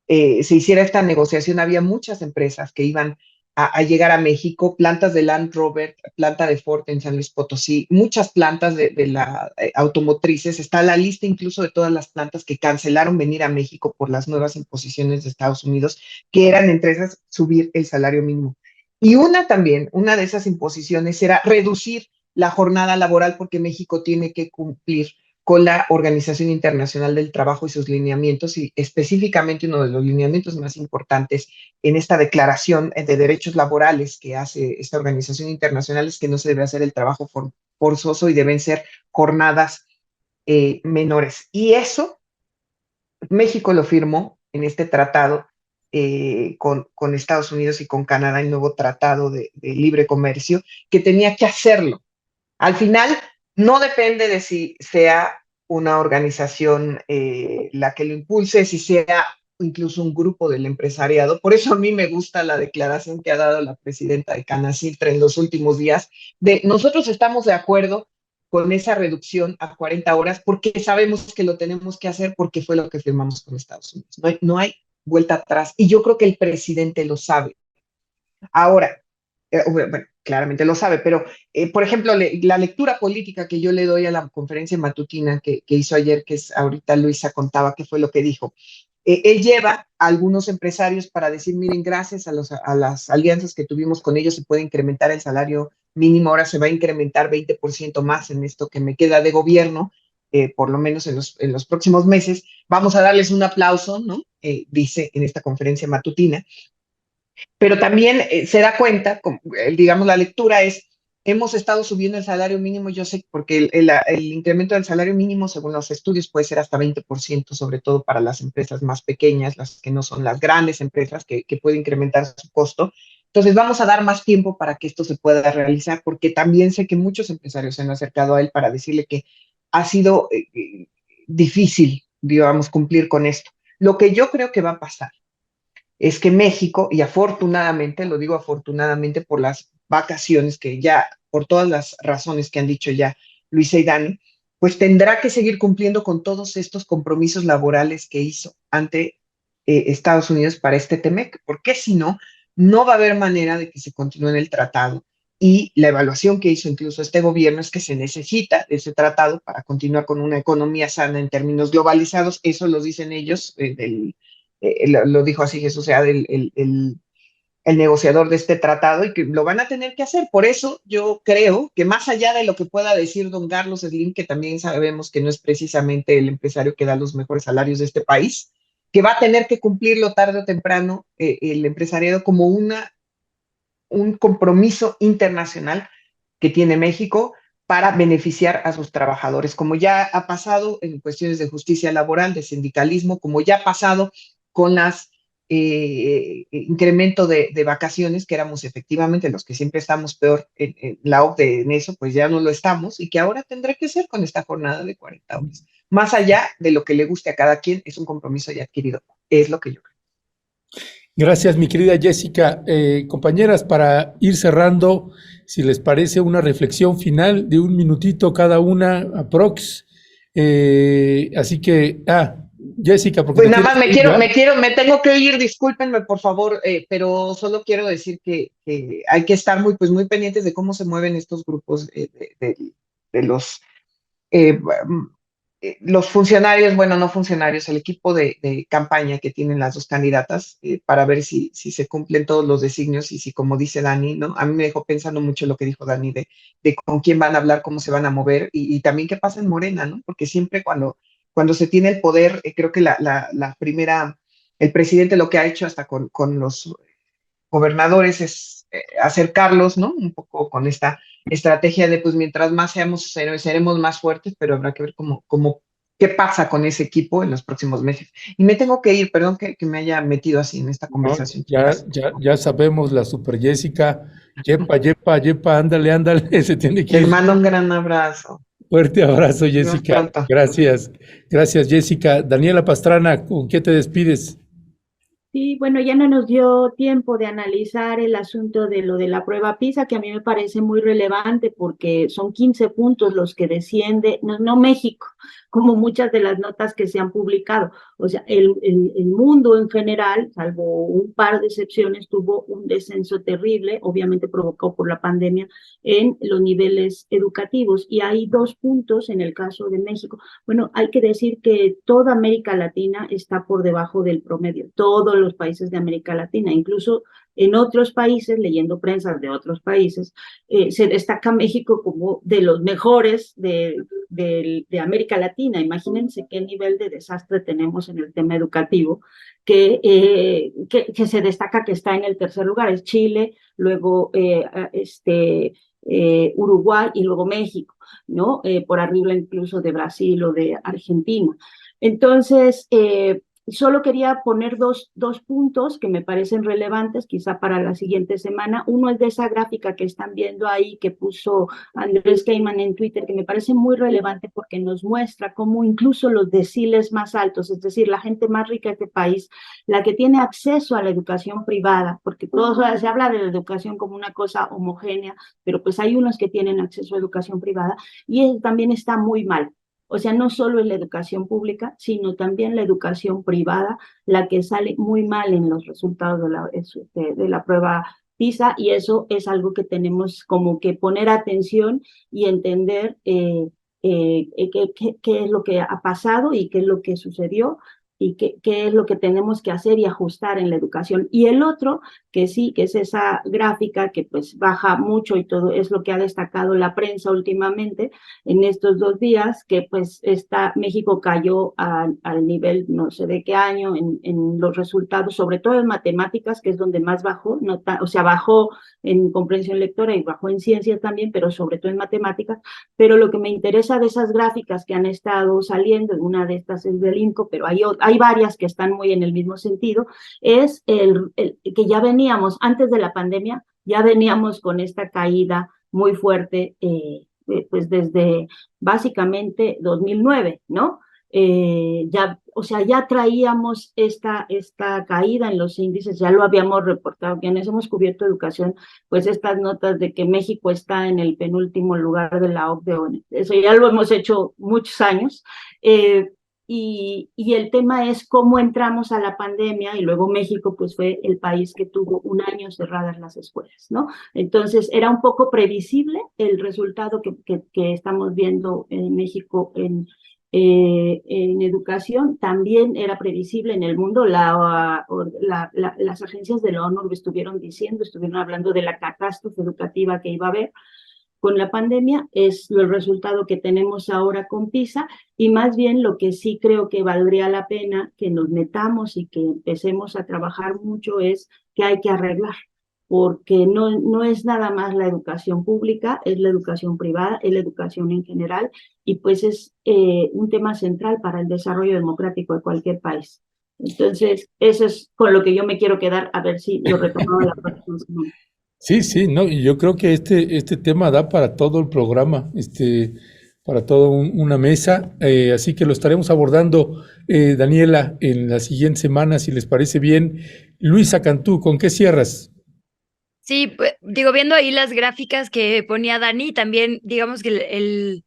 se hiciera esta negociación, había muchas empresas que iban a llegar a México, plantas de Land Rover, planta de Ford en San Luis Potosí, muchas plantas de la automotrices. Está la lista incluso de todas las plantas que cancelaron venir a México por las nuevas imposiciones de Estados Unidos, que eran entre esas subir el salario mínimo. Y una de esas imposiciones era reducir la jornada laboral, porque México tiene que cumplir con la Organización Internacional del Trabajo y sus lineamientos, y específicamente uno de los lineamientos más importantes en esta declaración de derechos laborales que hace esta organización internacional es que no se debe hacer el trabajo forzoso y deben ser jornadas menores. Y eso México lo firmó en este tratado con Estados Unidos y con Canadá, el nuevo tratado de libre comercio, que tenía que hacerlo. Al final, no depende de si sea una organización la que lo impulse, si sea incluso un grupo del empresariado. Por eso a mí me gusta la declaración que ha dado la presidenta de Canacintra en los últimos días, de nosotros estamos de acuerdo con esa reducción a 40 horas porque sabemos que lo tenemos que hacer porque fue lo que firmamos con Estados Unidos. No hay vuelta atrás y yo creo que el presidente lo sabe. Ahora, bueno, claramente lo sabe, pero por ejemplo, la lectura política que yo le doy a la conferencia matutina que hizo ayer, que es ahorita Luisa contaba qué fue lo que dijo. Él lleva a algunos empresarios para decir, miren, gracias a las alianzas que tuvimos con ellos se puede incrementar el salario mínimo, ahora se va a incrementar 20% más en esto que me queda de gobierno, por lo menos en los próximos meses. Vamos a darles un aplauso, ¿no? Dice en esta conferencia matutina. Pero también se da cuenta, digamos, la lectura es, hemos estado subiendo el salario mínimo, yo sé, porque el incremento del salario mínimo, según los estudios, puede ser hasta 20%, sobre todo para las empresas más pequeñas, las que no son las grandes empresas, que puede incrementar su costo. Entonces, vamos a dar más tiempo para que esto se pueda realizar, porque también sé que muchos empresarios se han acercado a él para decirle que ha sido difícil, digamos, cumplir con esto. Lo que yo creo que va a pasar es que México, y afortunadamente, lo digo afortunadamente por las vacaciones que ya, por todas las razones que han dicho ya Luisa y Dani, pues tendrá que seguir cumpliendo con todos estos compromisos laborales que hizo ante Estados Unidos para este TEMEC, porque si no, no va a haber manera de que se continúe en el tratado. y la evaluación que hizo incluso este gobierno es que se necesita ese tratado para continuar con una economía sana en términos globalizados. Eso lo dicen ellos, lo dijo así Jesús Seade, el negociador de este tratado, y que lo van a tener que hacer. Por eso yo creo que más allá de lo que pueda decir don Carlos Slim, que también sabemos que no es precisamente el empresario que da los mejores salarios de este país, que va a tener que cumplirlo tarde o temprano el empresariado como un compromiso internacional que tiene México para beneficiar a sus trabajadores, como ya ha pasado en cuestiones de justicia laboral, de sindicalismo, como ya ha pasado con las incremento de vacaciones, que éramos efectivamente los que siempre estamos peor en la OCDE en eso, pues ya no lo estamos, y que ahora tendrá que ser con esta jornada de 40 horas. Más allá de lo que le guste a cada quien, es un compromiso ya adquirido, es lo que yo creo. Gracias, mi querida Jessica. Compañeras, para ir cerrando, si les parece una reflexión final de 1 minutito cada una, aprox. Así que, Jessica, porque pues nada más me tengo que ir, discúlpenme por favor, pero solo quiero decir que hay que estar muy pendientes de cómo se mueven estos grupos de los funcionarios, bueno, no funcionarios, el equipo de campaña que tienen las dos candidatas, para ver si se cumplen todos los designios y si, como dice Dani, ¿no? A mí me dejó pensando mucho lo que dijo Dani de con quién van a hablar, cómo se van a mover y también qué pasa en Morena, ¿no? Porque siempre cuando se tiene el poder, creo que el presidente lo que ha hecho hasta con los gobernadores es acercarlos, ¿no? Un poco con esta estrategia de, pues mientras más seremos más fuertes, pero habrá que ver qué pasa con ese equipo en los próximos meses. Y me tengo que ir, perdón que me haya metido así en esta conversación. Ya sabemos, la Super Jessica, yepa, ándale, se tiene que ir. Les mando un gran abrazo. Fuerte abrazo, Jessica. Gracias, Jessica. Daniela Pastrana, ¿con qué te despides? Sí, bueno, ya no nos dio tiempo de analizar el asunto de lo de la prueba PISA, que a mí me parece muy relevante porque son 15 puntos los que desciende, no México, como muchas de las notas que se han publicado. O sea, el mundo en general, salvo un par de excepciones, tuvo un descenso terrible, obviamente provocado por la pandemia, en los niveles educativos. Y hay 2 puntos en el caso de México. Bueno, hay que decir que toda América Latina está por debajo del promedio, todos los países de América Latina, incluso en otros países, leyendo prensa de otros países, se destaca México como de los mejores de América Latina. Imagínense qué nivel de desastre tenemos en el tema educativo, que se destaca que está en el tercer lugar, es Chile, luego Uruguay y luego México, ¿no? Por arriba incluso de Brasil o de Argentina. Entonces, solo quería poner dos puntos que me parecen relevantes, quizá para la siguiente semana. Uno es de esa gráfica que están viendo ahí, que puso Andrés Keyman en Twitter, que me parece muy relevante porque nos muestra cómo incluso los deciles más altos, es decir, la gente más rica de este país, la que tiene acceso a la educación privada, porque se habla de la educación como una cosa homogénea, pero pues hay unos que tienen acceso a educación privada y eso también está muy mal. O sea, no solo es la educación pública, sino también la educación privada, la que sale muy mal en los resultados de la prueba PISA, y eso es algo que tenemos como que poner atención y entender qué es lo que ha pasado y qué es lo que sucedió y qué es lo que tenemos que hacer y ajustar en la educación. Y el otro, que sí, que es esa gráfica que pues baja mucho y todo es lo que ha destacado la prensa últimamente en estos 2 días, que pues México cayó al nivel no sé de qué año en los resultados, sobre todo en matemáticas, que es donde más bajó, o sea, bajó en comprensión lectora y bajó en ciencias también, pero sobre todo en matemáticas. Pero lo que me interesa de esas gráficas que han estado saliendo, una de estas es del INCO, pero hay varias que están muy en el mismo sentido, es que ya veníamos, antes de la pandemia, ya veníamos con esta caída muy fuerte, pues desde básicamente 2009, ¿no? O sea, ya traíamos esta caída en los índices, ya lo habíamos reportado, quienes hemos cubierto educación, pues estas notas de que México está en el penúltimo lugar de la OCDE, eso ya lo hemos hecho muchos años, y el tema es cómo entramos a la pandemia y luego México pues fue el país que tuvo un año cerradas las escuelas, ¿no? Entonces era un poco previsible el resultado que estamos viendo en México en educación, también era previsible en el mundo, las agencias de la ONU lo estuvieron hablando de la catástrofe educativa que iba a haber con la pandemia, es el resultado que tenemos ahora con PISA, y más bien lo que sí creo que valdría la pena que nos metamos y que empecemos a trabajar mucho es que hay que arreglar, porque no es nada más la educación pública, es la educación privada, es la educación en general, y pues es un tema central para el desarrollo democrático de cualquier país. Entonces, eso es con lo que yo me quiero quedar, a ver si lo retomamos la próxima semana. Sí, sí, no, y yo creo que este tema da para todo el programa, para toda una mesa, así que lo estaremos abordando, Daniela, en la siguiente semana, si les parece bien. Luisa Cantú, ¿con qué cierras? Sí, pues, digo, viendo ahí las gráficas que ponía Dani, también digamos que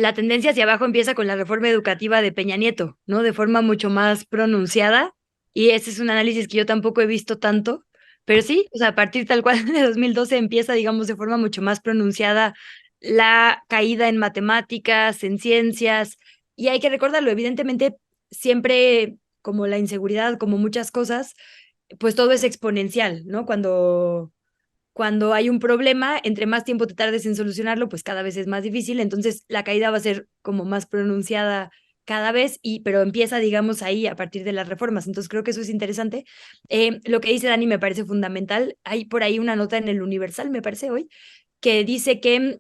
la tendencia hacia abajo empieza con la reforma educativa de Peña Nieto, ¿no? De forma mucho más pronunciada, y ese es un análisis que yo tampoco he visto tanto, pero sí, o sea, a partir tal cual de 2012 empieza, digamos, de forma mucho más pronunciada la caída en matemáticas, en ciencias, y hay que recordarlo, evidentemente, siempre como la inseguridad, como muchas cosas, pues todo es exponencial, ¿no? Cuando hay un problema, entre más tiempo te tardes en solucionarlo, pues cada vez es más difícil, entonces la caída va a ser como más pronunciada cada vez, pero empieza, digamos, ahí a partir de las reformas. Entonces creo que eso es interesante. Lo que dice Dani me parece fundamental. Hay por ahí una nota en el Universal, me parece hoy, que dice que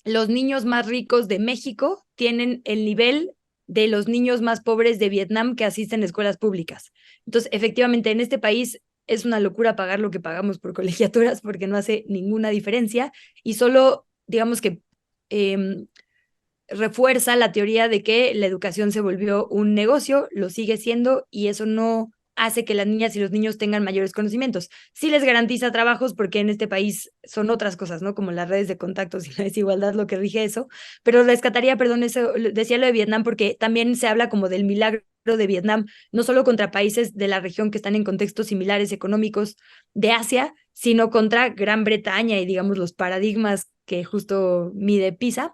los niños más ricos de México tienen el nivel de los niños más pobres de Vietnam que asisten a escuelas públicas. Entonces, efectivamente, en este país es una locura pagar lo que pagamos por colegiaturas porque no hace ninguna diferencia y solo, digamos que refuerza la teoría de que la educación se volvió un negocio, lo sigue siendo, y eso no hace que las niñas y los niños tengan mayores conocimientos. Sí les garantiza trabajos porque en este país son otras cosas, ¿no? Como las redes de contactos y la desigualdad lo que rige eso, pero rescataría, perdón, eso, decía lo de Vietnam porque también se habla como del milagro de Vietnam, no solo contra países de la región que están en contextos similares económicos de Asia, sino contra Gran Bretaña y digamos los paradigmas que justo mide PISA.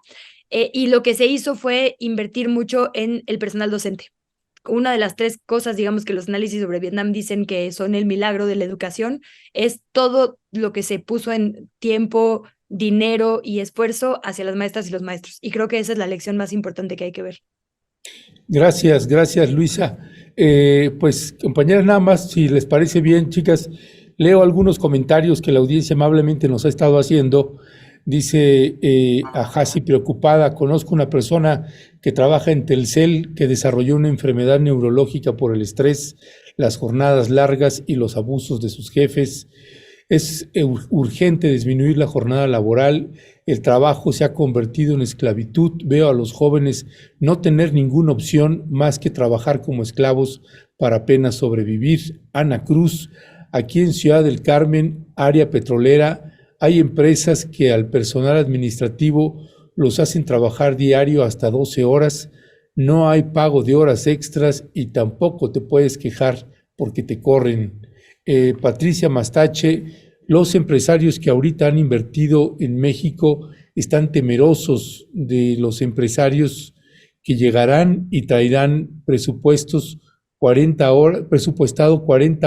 Y lo que se hizo fue invertir mucho en el personal docente. Una de las tres cosas, digamos, que los análisis sobre Vietnam dicen que son el milagro de la educación, es todo lo que se puso en tiempo, dinero y esfuerzo hacia las maestras y los maestros. Y creo que esa es la lección más importante que hay que ver. Gracias, gracias, Luisa. Pues, compañeras, nada más, si les parece bien, chicas, leo algunos comentarios que la audiencia amablemente nos ha estado haciendo. Dice Ajasi preocupada, conozco una persona que trabaja en Telcel que desarrolló una enfermedad neurológica por el estrés, las jornadas largas y los abusos de sus jefes. Es urgente disminuir la jornada laboral, el trabajo se ha convertido en esclavitud, veo a los jóvenes no tener ninguna opción más que trabajar como esclavos para apenas sobrevivir. Ana Cruz, aquí en Ciudad del Carmen, área petrolera, hay empresas que al personal administrativo los hacen trabajar diario hasta 12 horas, no hay pago de horas extras y tampoco te puedes quejar porque te corren. Patricia Mastache, los empresarios que ahorita han invertido en México están temerosos de los empresarios que llegarán y traerán presupuestado 40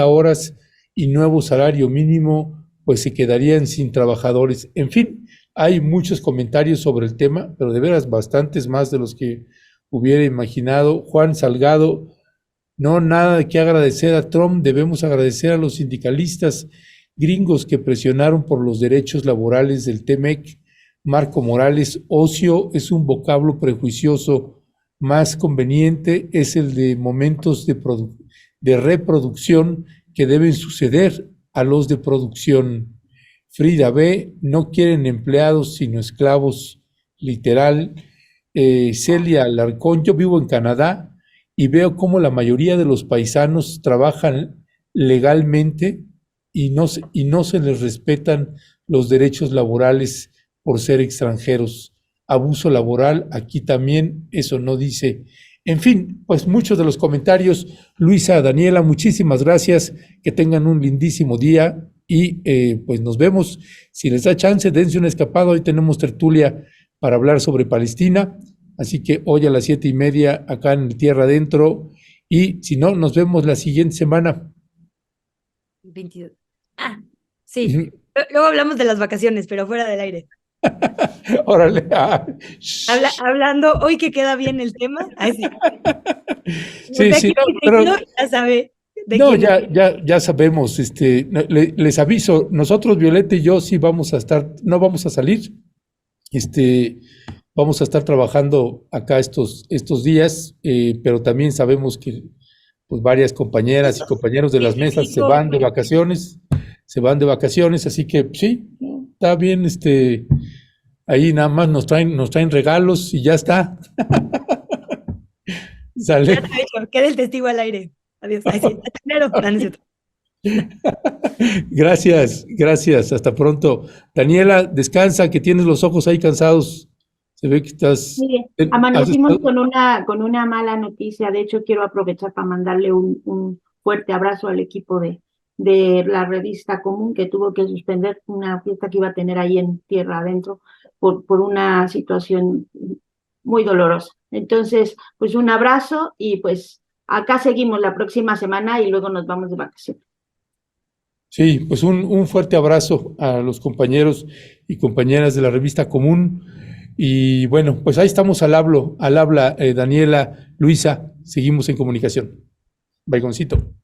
horas y nuevo salario mínimo, pues se quedarían sin trabajadores. En fin, hay muchos comentarios sobre el tema, pero de veras bastantes más de los que hubiera imaginado. Juan Salgado, no, nada que agradecer a Trump, debemos agradecer a los sindicalistas gringos que presionaron por los derechos laborales del TEMEC. Marco Morales, ocio es un vocablo prejuicioso, más conveniente es el de momentos de reproducción que deben suceder a los de producción. Frida B, no quieren empleados sino esclavos, literal. Celia Alarcón, yo vivo en Canadá y veo cómo la mayoría de los paisanos trabajan legalmente y no se les respetan los derechos laborales por ser extranjeros. Abuso laboral, aquí también, eso no dice En fin, pues muchos de los comentarios. Luisa, Daniela, muchísimas gracias, que tengan un lindísimo día y pues nos vemos. Si les da chance, dense una escapada. Hoy tenemos tertulia para hablar sobre Palestina, así que hoy a las 7:30 acá en Tierra Adentro, y si no, nos vemos la siguiente semana. 22. Ah, sí. Luego hablamos de las vacaciones, pero fuera del aire. Órale. Hablando, hoy que queda bien el tema. Ay, sí. Sí, sí, no, pero ya sabe de no, quién es. ya sabemos, les aviso, nosotros, Violeta y yo, sí vamos a estar, no vamos a salir, vamos a estar trabajando acá estos días, pero también sabemos que pues varias compañeras y compañeros de las mesas se van de vacaciones, así que sí, ¿no? Está bien, ahí nada más nos traen regalos y ya está. Sale. Ya te he dicho, queda el testigo al aire. Adiós. Ay, sí, primero. No, no es cierto. Gracias, hasta pronto. Daniela, descansa, que tienes los ojos ahí cansados. Se ve que estás... Sí, amanecimos con una mala noticia. De hecho, quiero aprovechar para mandarle un fuerte abrazo al equipo de la revista Común, que tuvo que suspender una fiesta que iba a tener ahí en Tierra Adentro por una situación muy dolorosa. Entonces, pues un abrazo y pues acá seguimos la próxima semana y luego nos vamos de vacaciones. Sí, pues un fuerte abrazo a los compañeros y compañeras de la revista Común. Y bueno, pues ahí estamos al habla, Daniela, Luisa, seguimos en comunicación. Baigoncito.